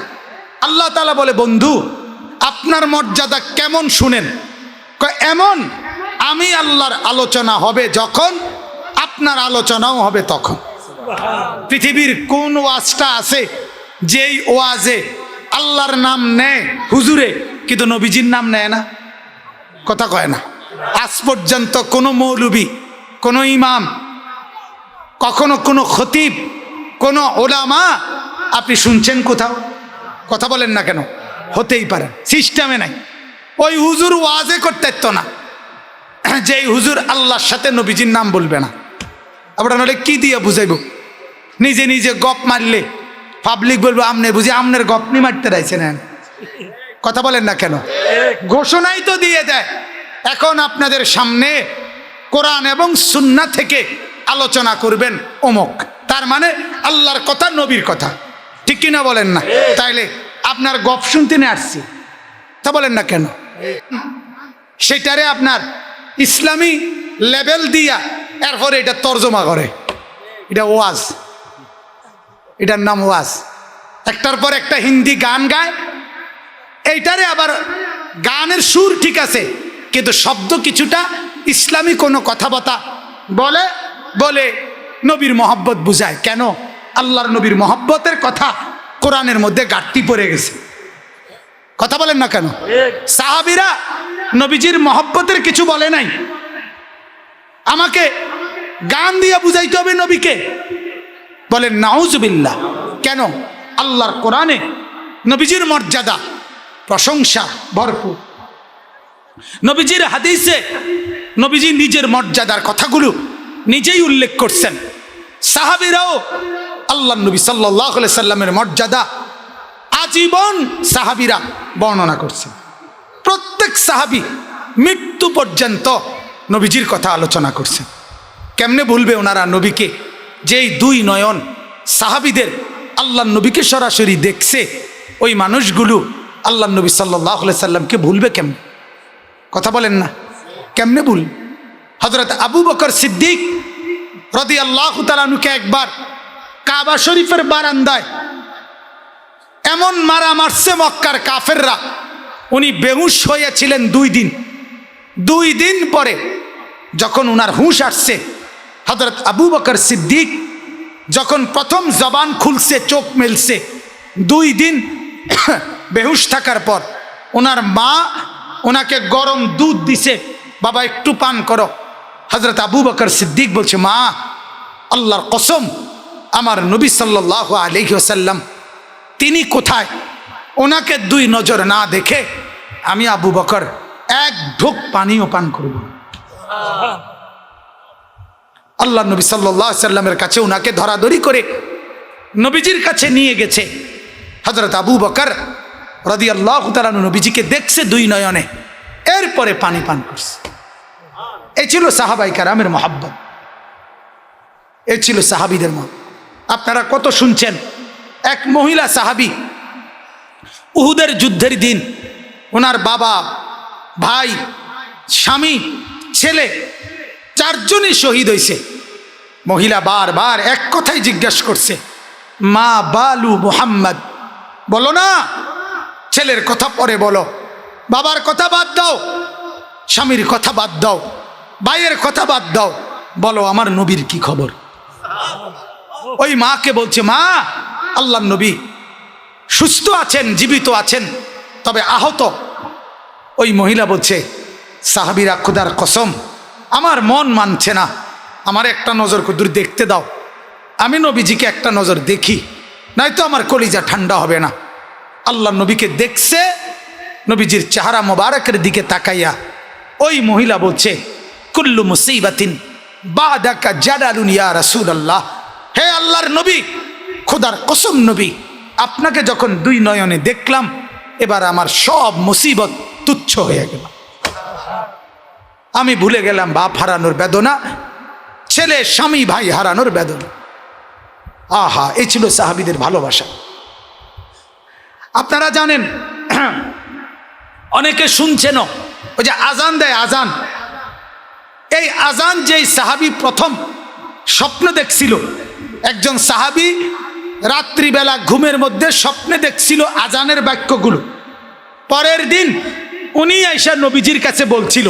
আল্লাহ তাআলা বলে বন্ধু আপনার মর্যাদা কেমন শুনেন। এমন আমি আল্লাহর আলোচনা হবে যখন, আপনার আলোচনাও হবে তখন। পৃথিবীর কোন ওয়াজটা আছে যেই ওয়াজে আল্লাহর নাম নেয় হুজুরে, কিন্তু নবীজির নাম নেয় না? কথা কয় না। আজ পর্যন্ত কোনো মৌলবী, কোনো ইমাম, কখনো কোনো খতিব, কোনো ওলামা আপনি শুনছেন কোথাও? কথা বলেন না কেন? হতেই পারে, সিস্টেমে নাই। ওই হুজুর ওয়াজে করতে তো না, যেই হুজুর আল্লাহর সাথে নবীজির নাম বলবে না। আপনারা নাহলে কি দিয়ে বুঝাইব? নিজে নিজে গপ মারলে পাবলিক বলবো আমনে বুঝি আমনের গপনি মারতে রাইছেন। কথা বলেন না কেন? ঘোষণাই তো দিয়ে দেয় এখন আপনাদের সামনে কোরআন এবং সুন্নাহ থেকে আলোচনা করবেন অমুক, তার মানে আল্লাহর কথা নবীর কথা, ঠিক কিনা বলেন না? তাইলে আপনার গপ শুনতে নিয়ে আসছি, তা বলেন না কেন? সেটারে আপনার ইসলামী লেভেল দিয়া এরপরে এটা তর্জমা করে, এটা ওয়াজ, এটার নাম ওয়াজ। একটার পর একটা হিন্দি গান গায়, এইটারে আবার গানের সুর ঠিক আছে কিন্তু শব্দ কিছুটা ইসলামী কোনো কথাবার্তা বলে বলে নবীর মহব্বত বুঝায়। কেন? আল্লাহর নবীর মহব্বতের কথা কোরআনের মধ্যে ঘাটতি পড়ে গেছে। কথা বলেন না কেন? সাহাবীরা নবীজির মহব্বতের কিছু বলে নাই, আমাকে গান দিয়ে বুঝাইতে হবে নবীকে। বলেন নাউজুবিল্লাহ। কেন? আল্লাহর কোরআনে নবীজির মর্যাদা প্রশংসা ভরপুর, নবীজির হাদিসে নবীজি নিজের মর্যাদার কথাগুলো নিজেই উল্লেখ করছেন। সাহাবীরাও আল্লাহ নবী সাল্লাল্লাহু আলাইহি সাল্লামের মর্যাদা আজীবন সাহাবীরা বর্ণনা করছেন। প্রত্যেক সাহাবী মৃত্যু পর্যন্ত নবীজির কথা আলোচনা করছেন। কেমনে ভুলবে ওনারা নবীকে? যেই দুই নয়ন সাহাবীদের আল্লাহ নবীকে সরাসরি দেখছে, ওই মানুষগুলো আল্লাহ নবী সাল্লাল্লাহু আলাইহি সাল্লামকে ভুলবে কেমনে? কথা বলেন না, কেমনে ভুল? হযরত আবু বকর সিদ্দিক রাদিয়াল্লাহু তাআলা আনহুকে একবার কাবা শরীফের বারান্দায় এমন মারা মারছে মক্কার কাফেররা, উনি বেহুশ হয়েছিলেন 2 দিন। 2 দিন পরে যখন উনার হুঁশ আসছে, হযরত আবু বকর সিদ্দিক যখন প্রথম জবান খুলছে, চোখ মেলছে, 2 দিন বেহুশ থাকার পর ওনার মা ওনাকে গরম দুধ দিছে, বাবা একটু পান করো। হযরত আবু বকর সিদ্দিক বলছে, মা আল্লাহর কসম, আমার নবী সাল্লাল্লাহু আলাইহি ওয়াসাল্লাম তিনি কোথায়? ওনাকে 2 নজর না দেখে আমি আবু বকর এক ঢোক পানিও পান করব। আল্লাহ নবী সাল্লাল্লাহু আলাইহি সাল্লামের কাছে ওনাকে ধরাধরি করে নবীজির কাছে নিয়ে গেছে। হযরত আবু বকর রাদিয়াল্লাহু তাআলা নবীজিকে দেখছে 2 নয়নে, এরপরে পানি পান করছে। এই ছিল সাহাবায়ে কেরামের মহব্বত, এই ছিল সাহাবীদের মত। আপনারা কত শুনছেন, এক মহিলা সাহাবী উহুদের যুদ্ধের দিন ওনার বাবা, ভাই, স্বামী, ছেলে 4 জনই শহীদ হয়েছে। মহিলা বারবার এক কথাই জিজ্ঞাসা করছে, মা বালু মুহাম্মদ, বলো না, ছেলের কথা পরে বলো, বাবার কথা বাদ দাও, স্বামীর কথা বাদ দাও, ভাইয়ের কথা বাদ দাও, বলো আমার নবীর কি খবর? ওই মাকে বলছে, মা আল্লাহর নবী সুস্থ আছেন, জীবিত আছেন, তবে আহত। ওই মহিলা বলছে, সাহাবীরা খোদার কসম আমার মন মানছে না, আমার একটা নজর দূর দেখতে দাও, আমি নবীজিকে একটা নজর দেখি, নয়তো আমার কলিজা ঠান্ডা হবে না। আল্লাহ নবীকে দেখছে, নবীজির চেহারা মোবারকের দিকে তাকাইয়া ওই মহিলা বলছে, কুল্লু মুসিবাতিন বাদাকা জালালুন ইয়া রাসূলুল্লাহ, হে আল্লাহর নবী, খোদার কসম নবী, আপনাকে যখন 2 নয়নে দেখলাম, এবার আমার সব মুসিবত তুচ্ছ হয়ে গেল। আমি ভুলে গেলাম বাপ হারানোর বেদনা, ছেলে, স্বামী, ভাই হারানোর বেদনা। আহা, এই ছিল সাহাবীদের ভালোবাসা। আপনারা জানেন, অনেকে শুনছেন, ওই যে আজান দেয়, আজান, এই আজান যেই সাহাবী প্রথম স্বপ্ন দেখছিল, একজন সাহাবী রাত্রিবেলা ঘুমের মধ্যে স্বপ্নে দেখছিল আজানের বাক্যগুলো। পরের দিন উনি আয়েশা নবীজির কাছে বলছিল,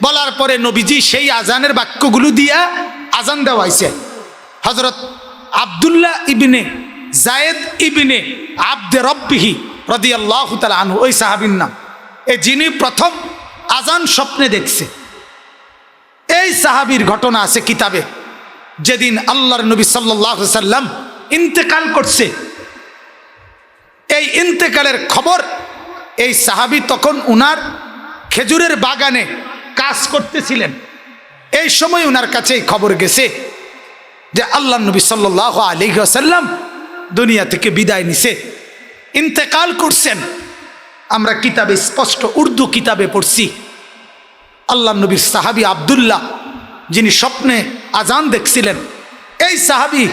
বলার পরে নবীজি সেই আজানের বাক্যগুলো দিয়া আজান দেওয়াইছে। হযরত আব্দুল্লাহ ইবনে জায়েদ ইবনে আব্দে রব্বিহি রাদিয়াল্লাহু তাআলা আনহু, ওই সাহাবীর নাম, এই যিনি প্রথম আজান স্বপ্নে দেখছে। এই সাহাবীর ঘটনা আছে কিতাবে। যেদিন আল্লাহর নবী সাল্লাল্লাহু আলাইহি সাল্লাম ইন্তেকাল করছে, এই ইন্তেকালের খবর এই সাহাবী তখন উনার খেজুরের বাগানে কাজ করতেছিলেন। এই সময় উনার কাছে এই খবর গেছে যে আল্লাহর নবী সাল্লাল্লাহু আলাইহি ওয়াসাল্লাম দুনিয়া থেকে বিদায় নিছে, ইন্তেকাল করছেন। আমরা কিতাবে স্পষ্ট উর্দু কিতাবে পড়ছি, আল্লাহ নবীর সাহাবী আব্দুল্লাহ, যিনি স্বপ্নে আজান দেখছিলেন, এই সাহাবী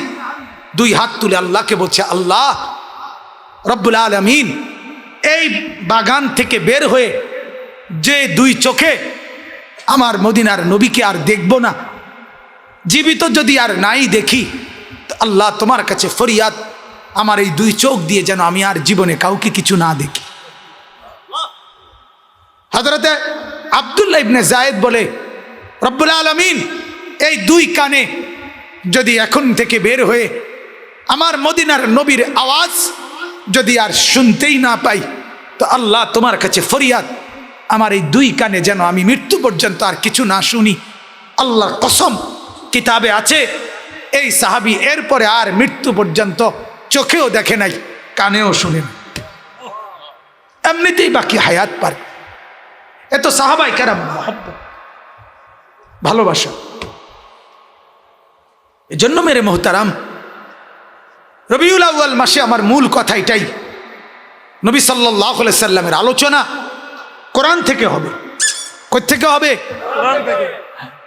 দুই হাত তুলে আল্লাহকে বলছে, আল্লাহ রব্বুল আলামিন, এই বাগান থেকে বের হয়ে যে দুই চোখে আমার মদিনার নবীকে আর দেখব না, জীবিত যদি আর নাই দেখি, তো আল্লাহ তোমার কাছে ফরিয়াদ, আমার এই দুই চোখ দিয়ে যেন আমি আর জীবনে কাউকে কিছু না দেখি। হযরতে আব্দুল্লাহ ইবনে যায়েদ বলে, রব্বুল আলামিন, এই দুই কানে যদি এখন থেকে বের হয়ে আমার মদিনার নবীর আওয়াজ যদি আর শুনতেই না পাই, তো আল্লাহ তোমার কাছে ফরিয়াদ, আমার এই দুই কানে যেন আমি মৃত্যু পর্যন্ত আর কিছু না শুনি। আল্লাহর কসম, কিতাবে আছে এই সাহাবী এরপরে আর মৃত্যু পর্যন্ত চোখেও দেখে নাই, কানেও শুনে না, এমনিতেই বাকি হায়াত পার। এত সাহাবায়ে কেরাম মহব্বত, ভালোবাসা। এজন্য মেরে মোহতারাম, রবিউল আউয়াল মাসে আমার মূল কথা এটাই, নবী সাল্লাল্লাহু আলাইহি সাল্লামের আলোচনা কোরআন থেকে হবে। কোথা থেকে হবে? কোরআন থেকে।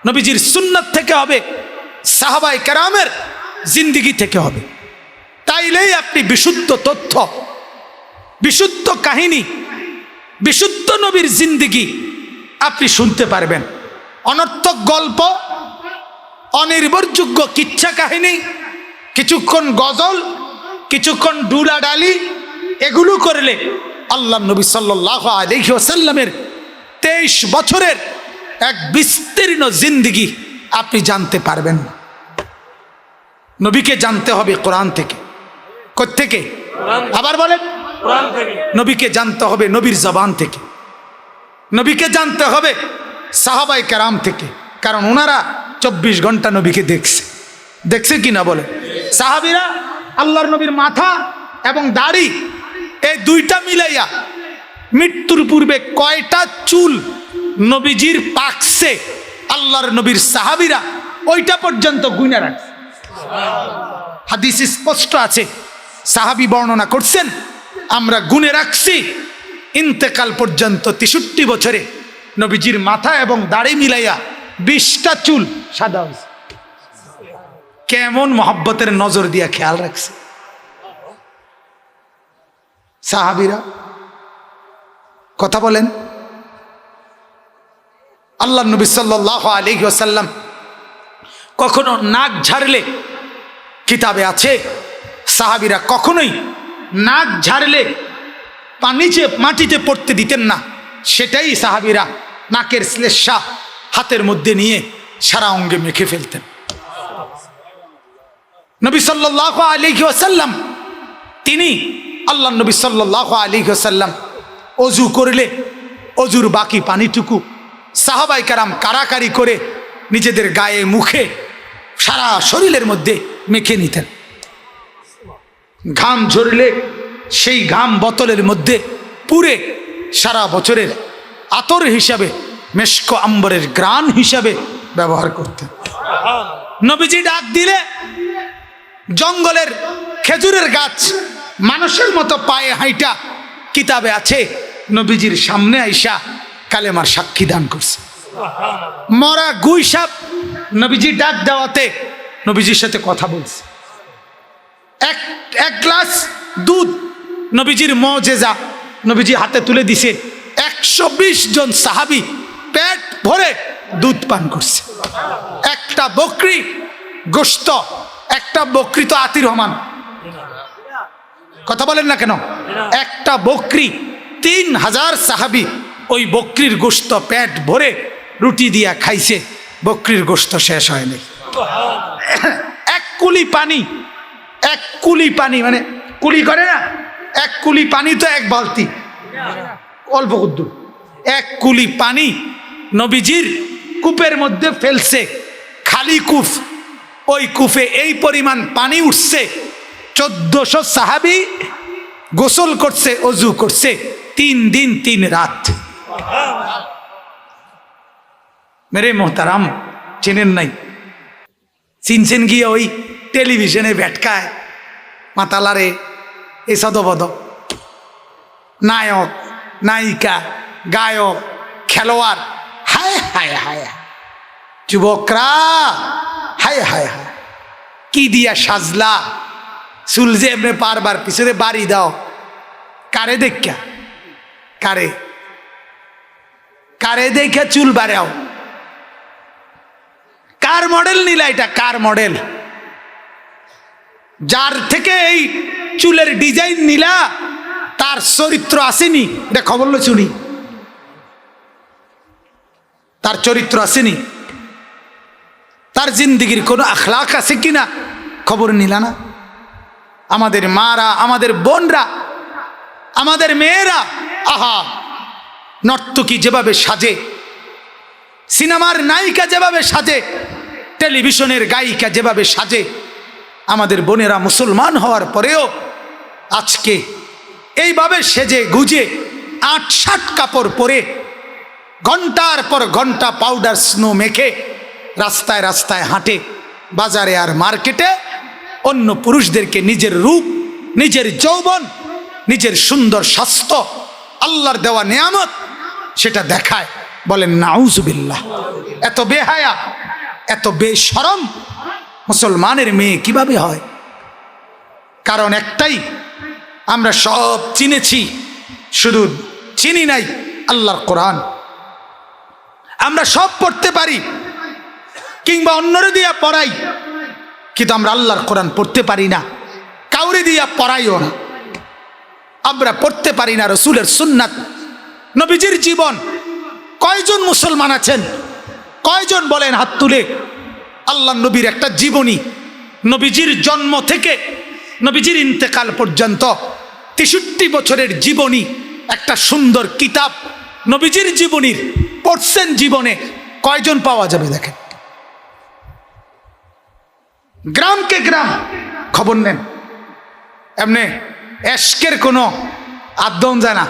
নবীজির সুন্নাত থেকে হবে, সাহাবায়ে কেরামের জিন্দেগি থেকে হবে। তাইলেই আপনি বিশুদ্ধ তথ্য, বিশুদ্ধ কাহিনী, বিশুদ্ধ নবীর জিন্দেগি আপনি শুনতে পারবেন। অনর্থক গল্প, অনির্ভরযোগ্য কিচ্ছা কাহিনী, কিছুক্ষণ গজল, কিছুক্ষণ ডুলাডালি, এগুলো করলে আল্লাহ নবী সাল্লাল্লাহু আলাইহি ওয়াসাল্লামের 23 বছরের এক বিস্তীর্ণ জিন্দেগি আপনি জানতে পারবেন না। নবীকে জানতে হবে কোরআন থেকে। কোত্থেকে? আবার বলেন, কোরআন থেকে। নবীকে জানতে হবে নবীর জবান থেকে, নবীকে জানতে হবে সাহাবায়ে কেরাম থেকে, কারণ ওনারা 24 ঘন্টা নবীকে দেখছে কিনা বলে। সাহাবীরা আল্লাহর নবীর মাথা এবং দাড়ি এই দুইটা মিলাইয়া মৃত্যুর পূর্বে কয়টা চুল নবীজির পাকছে, আল্লাহর নবীর সাহাবীরা ওইটা পর্যন্ত গুণে রাখছে। হাদিস স্পষ্ট আছে, সাহাবী বর্ণনা করছেন, আমরা গুণে রাখছি ইন্তেকাল পর্যন্ত 63 বছরে নবীজির মাথা এবং দাড়ি মিলাইয়া 20টা চুল সাদা হয়েছে। কেমন মহব্বতের নজর দিয়া খেয়াল রাখছে সাহাবীরা। কথা বলেন। আল্লাহ নবী সাল্লাল্লাহু আলাইহি ওয়াসাল্লাম কখনো নাক ঝাড়লে, কিতাবে আছে সাহাবীরা কখনোই নাক ঝাড়লে মাটিতে পড়তে দিতেন না। সেটাই সাহাবীরা নাকের শ্লেষ্মা হাতের মধ্যে নিয়ে সারা অঙ্গে মেখে ফেলতেন। নবী সাল্লাল্লাহু আলাইহি ওয়াসাল্লাম, তিনি আল্লাহ নবী সাল্লাল্লাহু আলাইহি ওয়াসাল্লাম অজু করলে অজুর বাকি পানিটুকু সাহাবায়ে কেরাম কারাকারি করে নিজেদের গায়ে, মুখে, সারা শরীরের মধ্যে মেখে নিতেন। ঘাম ঝরলে সেই ঘাম বোতলের মধ্যে পুরে সারা বছরের আতর হিসাবে, মেশক আম্বরের গ্রান হিসাবে ব্যবহার করতেন। নবীজি ডাক দিলে জঙ্গলের খেজুরের গাছ মানুষের মতো পায়ে হাইটা, কিতাবে আছে নবীজির সামনে আইসা কালেমার সাক্ষী দান করছে। মরা গুই সাপ নবীজি ডাক দেওয়াতে নবীজির সাথে কথা বলছে। এক গ্লাস দুধ নবীজির মুজিজা, নবীজি হাতে তুলে দিছে। 120 জন সাহাবী পেট ভরে দুধ পান করছে। একটা বকরি গোশত, একটা বকরি তো আতির রহমান, কথা বলেন না কেন? একটা বকরি 3000 সাহাবী ওই বকরির গোশত পেট ভরে রুটি দিয়া খাইছে, বকরির গোশত শেষ হয়নি। এক কুলি পানি, এক কুলি পানি, মানে কুলি করে না, এক কুলি পানি তো এক বালতি, অল্প কুদ্দু। এক কুলি পানি নবীজির কূপের মধ্যে ফেলছে, খালি কূপ, ওই কূপে এই পরিমাণ পানি উঠছে। 1400 সাহাবী গোসল করছে, অজু করছে, 3 দিন 3 রাত। মেরে মোহতারাম, চেনেন নাই? চিনছেন গিয়ে ওই টেলিভিশনে ভেটকায় মাতালারে এই সদবদ নায়ক নায়িকা গায়ক খেলোয়াড়, হায় হায় হায় যুবকরা, হায় হায় হায় কি দিয়া সাজলা, চুল যে এমনি পারবার পিছনে বাড়ি দাও, কারে দেখা, কারে কারে দেখা চুল বাড়াও, কার মডেল নিলা, এটা কার মডেল? যার থেকে এই চুলের ডিজাইন নিলা তার চরিত্র আসেনি, এটা খবর লো শুনি, তার চরিত্র আসেনি, তার জিন্দিগির কোনো আখলাক আছে কিনা খবর নিলা না। আমাদের মারা, আমাদের বোনরা, আমাদের মেয়েরা, আহা নর্তকী যেভাবে সাজে, সিনেমার নায়িকা যেভাবে সাজে, টেলিভিশনের গায়িকা যেভাবে সাজে, আমাদের বোনেরা মুসলমান হওয়ার পরেও আজকে এইভাবে সেজে গুজে ৮-৬০ কাপড় পরে ঘন্টার পর ঘন্টা পাউডার স্নো মেখে রাস্তায় রাস্তায় হাঁটে, বাজারে আর মার্কেটে অন্য পুরুষদেরকে নিজের রূপ, নিজের যৌবন, নিজের সুন্দর স্বাস্থ্য, আল্লাহর দেওয়া নিয়ামত সেটা দেখায়। বলেন নাউজুবিল্লাহ। এত বেহায়া, এত বেশরম মুসলমানের মেয়ে কিভাবে হয়? কারণ একটাই, আমরা সব চিনেছি, শুধু চিনি নাই আল্লাহর কোরআন। আমরা সব পড়তে পারি কিংবা অন্যরে দিয়া পড়াই, কিন্তু আমরা আল্লাহর কোরআন পড়তে পারি না, কাউরে দিয়া পড়াইও না। আমরা পড়তে পারি না রসুলের সুন্নাত, নবীজির জীবন। কয়জন মুসলমান আছেন, কয়জন বলেন হাত তুলে আল্লাহ নবীর একটা জীবনী, নবীজির জন্ম থেকে নবীজির ইন্তেকাল পর্যন্ত ৬৩ বছরের জীবনী, একটা সুন্দর কিতাব নবীজির জীবনীর পড়ছেন জীবনে, কয়জন পাওয়া যাবে? দেখেন, গ্রামকে গ্রাম খবর নেন, এমনি এশকের কোনো আদন যায় না,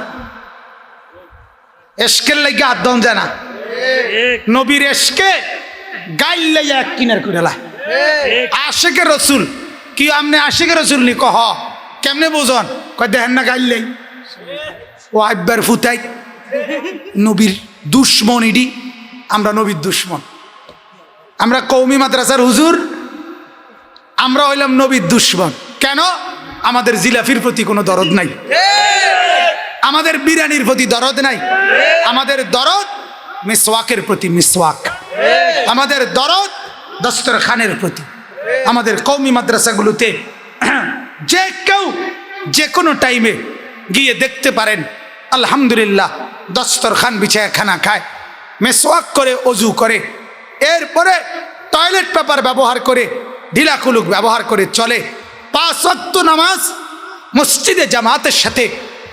এশকের লাগে আদন যায় না, নবীর এশকে গাইল লাইয়া এক কিনার করে লা। আশেকের রসুল কি আমনে আশেকের রসুল নি কহ কেমনে বোঝন? কয় দেখেন না গাইলেই ও আব্বার ফুতাই নবীর দুশ্মন, ইডি আমরা নবীর দুশ্মন। আমরা কৌমি মাদ্রাসার হুজুর, আমরা হইলাম নবীর দুশ্মন। কেন? আমাদের জিলাফির প্রতি কোনো দরদ নাই, আমাদের বিরিয়ানির প্রতি দরদ নাই, আমাদের দরদ মিসওয়াকের প্রতি মিসওয়াক, আমাদের দরদ দস্তরখানের প্রতি। আমাদের কওমি মাদ্রাসাগুলোতে যে কেউ যে কোনো টাইমে গিয়ে দেখতে পারেন, আলহামদুলিল্লাহ দস্তরখান বিছায় খানা খায়, মিসওয়াক করে, অজু করে, এরপরে টয়লেট পেপার ব্যবহার করে, ঢিলা কুলুক ব্যবহার করে চলে। ৫ ওয়াক্ত নামাজ মসজিদে জামাতের সাথে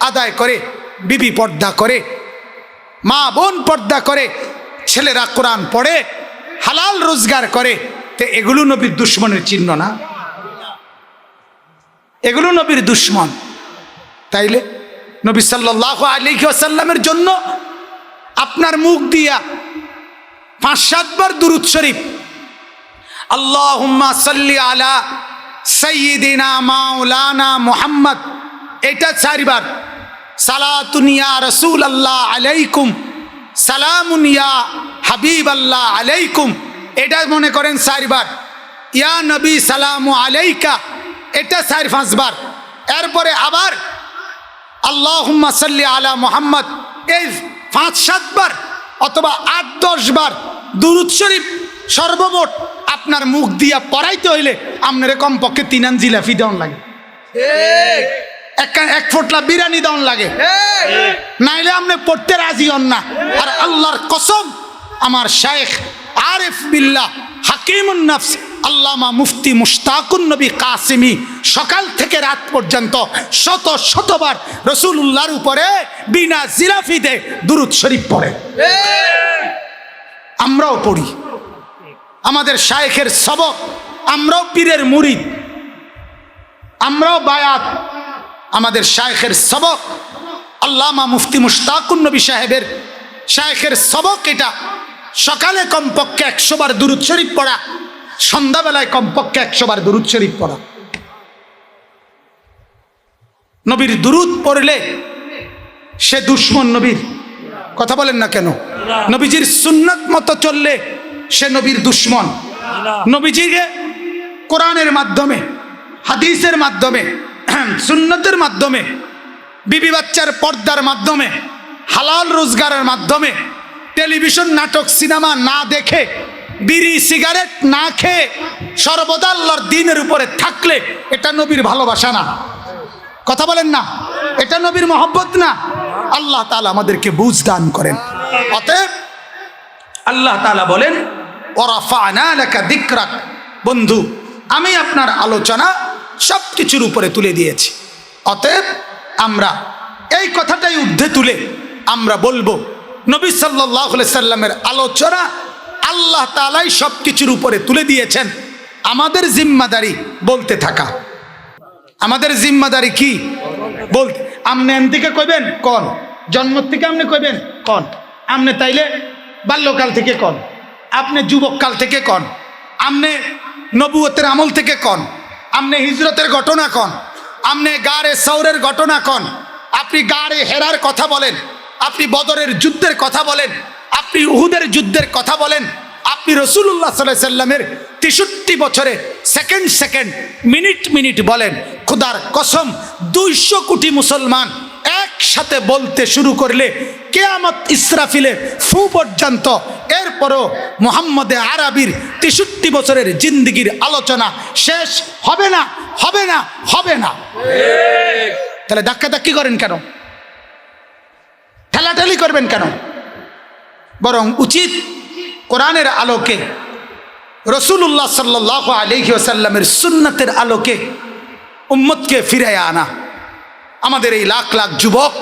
আদায় করে, বিবি পর্দা করে, মা বোন পর্দা করে, ছেলেরা কোরআন পড়ে, হালাল রোজগার করে। তো এগুলো নবীর দুশ্মনের চিহ্ন না? এগুলো নবীর দুশ্মন। তাইলে নবী সাল্লাল্লাহু আলাইহি ওয়াসাল্লামের জন্য আপনার মুখ দিয়া ৫-৭ বার দুরূদ শরীফ, আল্লাহুম্মা সাল্লি আলা সাইয়্যিদিনা মাওলানা মুহাম্মদ, এটা ৪ বার। সালাতুন ইয়া রাসূলুল্লাহ আলাইকুম, সালামুন ইয়া হাবিবাল্লাহ আলাইকুম, এটা মনে করেন ৪ বার। ইয়া নবী সালামু আলাইকা, এটা ৪-৫ বার। এরপরে আবার আল্লাহুম্মা সাল্লি আলা মুহাম্মদ, এই ৫-৭ বার অথবা ৮-১০ বার দুরূদ শরীফ সর্বমোট আপনার মুখ দিয়া পড়াইতে হইলে আপনার কমপক্ষে ৩ আন জিলাফি দেওয়ান লাগে, এক ফোটলা বিরিয়ানি দেওয়ান লাগে, নাইলে আপনি পড়তে রাজি হন না। আর আল্লাহর কসম, আমার শায়েখ আরিফ বিল্লাহ হাকিমুন নফস আল্লামা মুফতি মুশতাকুন নবী কাসিমি সকাল থেকে রাত পর্যন্ত শতবার রাসূলুল্লাহর উপরে বিনা জিলাফিতে দুরূদ শরীফ পড়ে। আমরাও পড়ি, আমাদের শায়েখের সবক, আমরাও পীরের মুরিদ, আমরাও বায়াত, আমাদের শায়েখের সবক আল্লামা মুফতি মুশতাকুন নবী সাহেবের শায়েখের সবক এটা। সকালে কমপক্ষে ১০০ বার দুরূদ শরীফ পড়া, সন্ধ্যাবেলায় কমপক্ষে ১০০ বার দুরূদ শরীফ পড়া। নবীর দুরূদ পড়লে সে দুশ্মন নবীর। কথা বলেন না কেন? নবীজির সুন্নাত মতো চললে সে নবীর দুশ্মন। নবীজিকে কোরআনের মাধ্যমে, হাদিসের মাধ্যমে, সুন্নতের মাধ্যমে, বিবি বাচ্চার পর্দার মাধ্যমে, হালাল রোজগারের মাধ্যমে, টেলিভিশন নাটক সিনেমা না দেখে, বিড়ি সিগারেট না খেয়ে সর্বদা আল্লাহর দ্বীনের উপরে থাকলে এটা নবীর ভালোবাসা না। কথা বলেন না? এটা নবীর মহব্বত না। আল্লাহ তাআলা আমাদেরকে বুঝ দান করেন। অতএব আল্লাহ তাআলা বলেন ওয়ারাফা'না লাকা যিকরাক, বন্ধু আমি আপনার আলোচনা সব কিছুর উপরে তুলে দিয়েছি। অতএব আমরা এই কথাটাই ঊর্ধ্বে তুলে আমরা বলবো নবী সাল্লাল্লাহু আলাইহি সাল্লামের আলোচনা আল্লাহ তাআলাই সব কিছুর উপরে তুলে দিয়েছেন। আমাদের জিম্মাদারি বলতে থাকা। আমাদের জিম্মাদারি কি? বলতে। আমনে এন থেকে কইবেন কোন, জন্ম থেকে আমনে কইবেন কোন, আমনে তাইলে বাল্যকাল থেকে কোন, আপনি যুবককাল থেকে কোন, আমনে নবুয়তের আমল থেকে কোন, আমনে হিজরতের ঘটনা কোন, আমনে গারে সৌরের ঘটনা কোন, আপনি গারে হেরার কথা বলেন, আপনি বদরের যুদ্ধের কথা বলেন, আপনি উহুদের যুদ্ধের কথা বলেন, আপনি রাসূলুল্লাহ সাল্লাল্লাহু আলাইহি সাল্লামের 63 বছরে সেকেন্ড সেকেন্ড মিনিট মিনিট বলেন। খোদার কসম 200 কোটি মুসলমান একসাথে বলতে শুরু করলে কিয়ামত ইসরাফিলের ফু পর্যন্ত, এরপরও মুহাম্মদে আরবির 63 বছরের জিন্দেগির আলোচনা শেষ হবে না, হবে না, হবে না। তাহলে ধাক্কাধাক্কি করেন কেন? ঠেলাঠেলি করবেন কেন? বরং উচিত কোরআনের আলোকে, রাসূলুল্লাহ সাল্লাল্লাহু আলাইহি ওয়াসাল্লামের সুন্নাতের আলোকে উম্মতকে ফিরাইয়া আনা। আমাদের এই লাখ লাখ যুবক,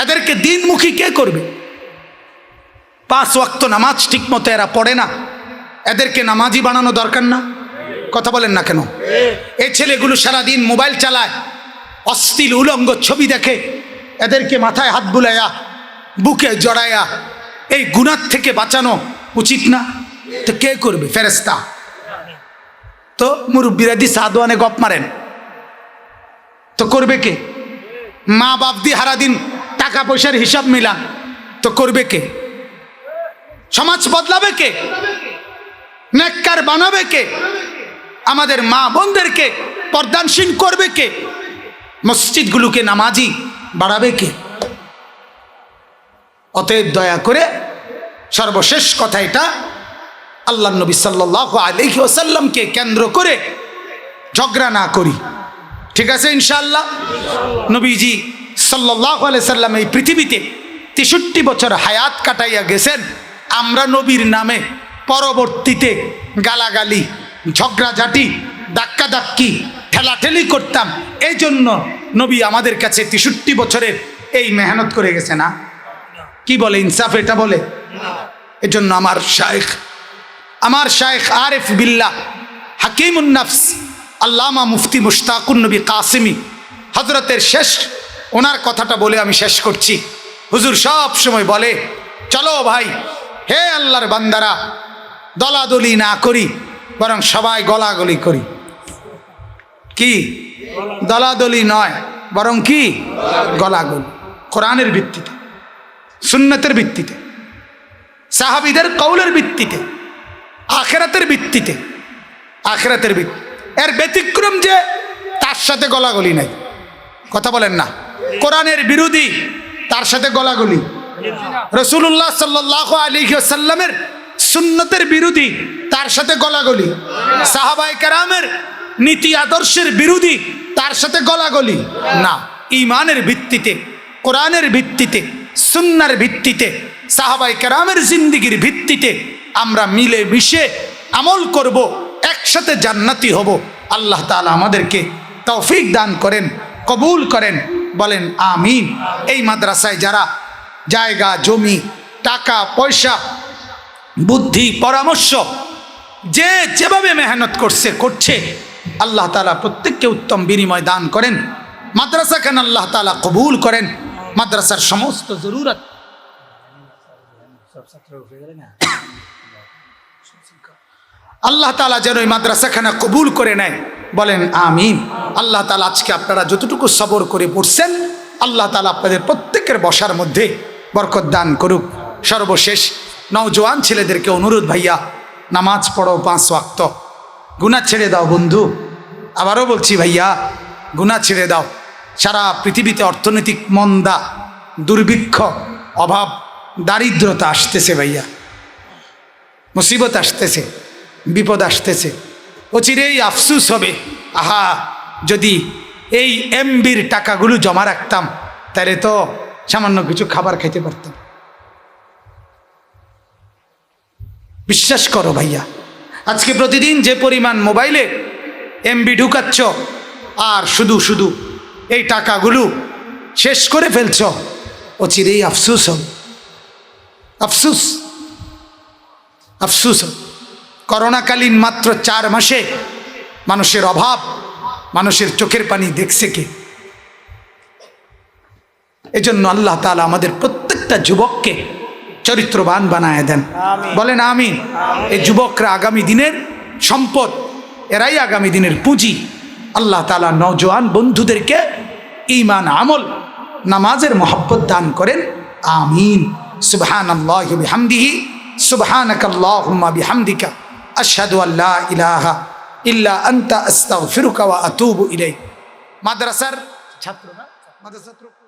এদেরকে দিনমুখী কে করবে? 5 ওয়াক্ত নামাজ ঠিক মতো এরা পড়ে না, এদেরকে নামাজি বানানো দরকার না? কথা বলেন না কেন? এই ছেলেগুলো সারাদিন মোবাইল চালায়, অশ্লীল উলঙ্গ ছবি দেখে, এদেরকে মাথায় হাত বুলাইয়া বুকে জড়াইয়া এই গুনাহ থেকে বাঁচানো উচিত না? তো কে করবে? ফেরেশতা। তো মুরব্বীরা দি সাদওয়ানে গপ মারেন, তো করবে কে? মা বাপ দিয়ে সারাদিন টাকা পয়সার হিসাব মিলান, তো করবে কে? সমাজ বদলাবে কে? নেককার বানাবে কে? আমাদের মা বোনদেরকে পর্দানশীল করবে কে? মসজিদগুলোকে নামাজি বাড়াবে কে? অতএব দয়া করে সর্বশেষ কথা এটা, আল্লাহ নবী সাল্লাল্লাহু আলাইহি ওয়াসাল্লামকে কেন্দ্র করে ঝগড়া না করি। ঠিক আছে ইনশাআল্লাহ? নবীজি সাল্লাল্লাহু আলাইহি সাল্লাম এই পৃথিবীতে 63 বছর হায়াত কাটাইয়া গেছেন। আমরা নবীর নামে পরবর্তীতে গালাগালি, ঝগড়াঝাটি, ধাক্কাধাক্কি, ঠেলাঠেলি করতাম। এই জন্য নবী আমাদের কাছে 63 বছরের এই মেহনত করে গেছে না? কি বলে? ইনসাফ এটা বলে? এজন্য আমার শায়েখ আরিফ বিল্লাহ হাকিমুন নফস আল্লামা মুফতি মুশতাকুন নবী কাসিমি হযরতের শেষ ওনার কথাটা বলে আমি শেষ করছি। হুজুর সব সময় বলে, চলো ভাই, হে আল্লাহর বান্দারা, দলাদলি না করি, বরং সবাই গলাগলি করি। কি? দলাদলি নয়, বরং কি? গলাগলি। কোরআনের ভিত্তিতে, সুন্নতের ভিত্তিতে, সাহাবীদের কওলের ভিত্তিতে, আখিরাতের ভিত্তিতে। আখিরাতের ভিত্তি এর ব্যতিক্রম যে তার সাথে গলাগলি নাই। কথা বলেন না? কোরআনের বিরোধী, তার সাথে গলাগলি। রাসূলুল্লাহ সাল্লাল্লাহু আলাইহি ওয়াসাল্লামের সুন্নতের বিরোধী, তার সাথে গলাগলি। সাহাবায়ে কেরামের নীতি আদর্শের বিরোধী, তার সাথে গলাগলি না। ঈমানের ভিত্তিতে, কোরআনের ভিত্তিতে, সুন্নাহর ভিত্তিতে, সাহাবায়ে কেরামের জিন্দেগির ভিত্তিতে আমরা মিলে মিশে আমল করব, একসাথে জান্নাতি হব। আল্লাহ তাআলা আমাদেরকে তৌফিক দান করেন, কবুল করেন, বলেন আমিন। এই মাদ্রাসায় যারা জায়গা জমি, টাকা পয়সা, বুদ্ধি, পরামর্শ, যে যেভাবে মেহনত করছে, আল্লাহ তাআলা প্রত্যেককে উত্তম বিনিময় দান করেন। মাদ্রাসাখান আল্লাহ তাআলা কবুল করেন। মাদ্রাসার সমস্ত জরুরত আল্লাহ তাআলা যেন এই মাদ্রাসাখানা কবুল করে নেয়। বলেন আমিন। আল্লাহ তাআলা আজকে আপনারা যতটুকু সবর করে পড়ছেন, আল্লাহ তাআলা আপনাদের প্রত্যেকের বসার মধ্যে বরকত দান করুক। সর্বশেষ নওজোয়ান ছেলেদেরকে অনুরোধ, ভাইয়া নামাজ পড়ো 5 ওয়াক্ত, গুনাহ ছেড়ে দাও বন্ধু। আবারও বলছি ভাইয়া, গুনাহ ছেড়ে দাও। সারা পৃথিবীতে অর্থনৈতিক মন্দা, দুর্ভিক্ষ, অভাব, দারিদ্রতা আসতেছে ভাইয়া, মুসিবত আসতেছে, বিপদ আসতেছে। অচিরেই আফসুস হবে, আহা যদি এই এমবির টাকাগুলো জমা রাখতাম, তাহলে তো সামান্য কিছু খাবার খাইতে পারতাম। বিশ্বাস করো ভাইয়া, আজকে প্রতিদিন যে পরিমাণ মোবাইলে এমবি ঢুকাচ্ছ আর শুধু শুধু এই টাকাগুলো শেষ করে ফেলছ, অচিরেই আফসুস হবে, আফসুস আফসুস হবে। করোনাকালীন মাত্র 4 মাসে মানুষের অভাব, মানুষের চোখের পানি দেখছে কে? এজন্য আল্লাহ তাআলা আমাদের প্রত্যেকটা যুবককে চরিত্রবান বানায় দেন, বলেন আমিন। এই যুবকরা আগামী দিনের সম্পদ, এরাই আগামী দিনের পুঁজি। আল্লাহ তাআলা নওজোয়ান বন্ধুদেরকে ঈমান, আমল, নামাজের মহব্বত দান করেন, আমিন। সুবহানাল্লাহি বিহামদিহি, সুবহানাকাল্লাহুম্মা বিহামদিকা, আশহাদু আল্লা ইলাহা ইল্লা আনতা আস্তাগফিরুকা ওয়া আতুবু ইলাইক। মাদ্রাসার ছাত্র না, মাদ্রাসার ছাত্র।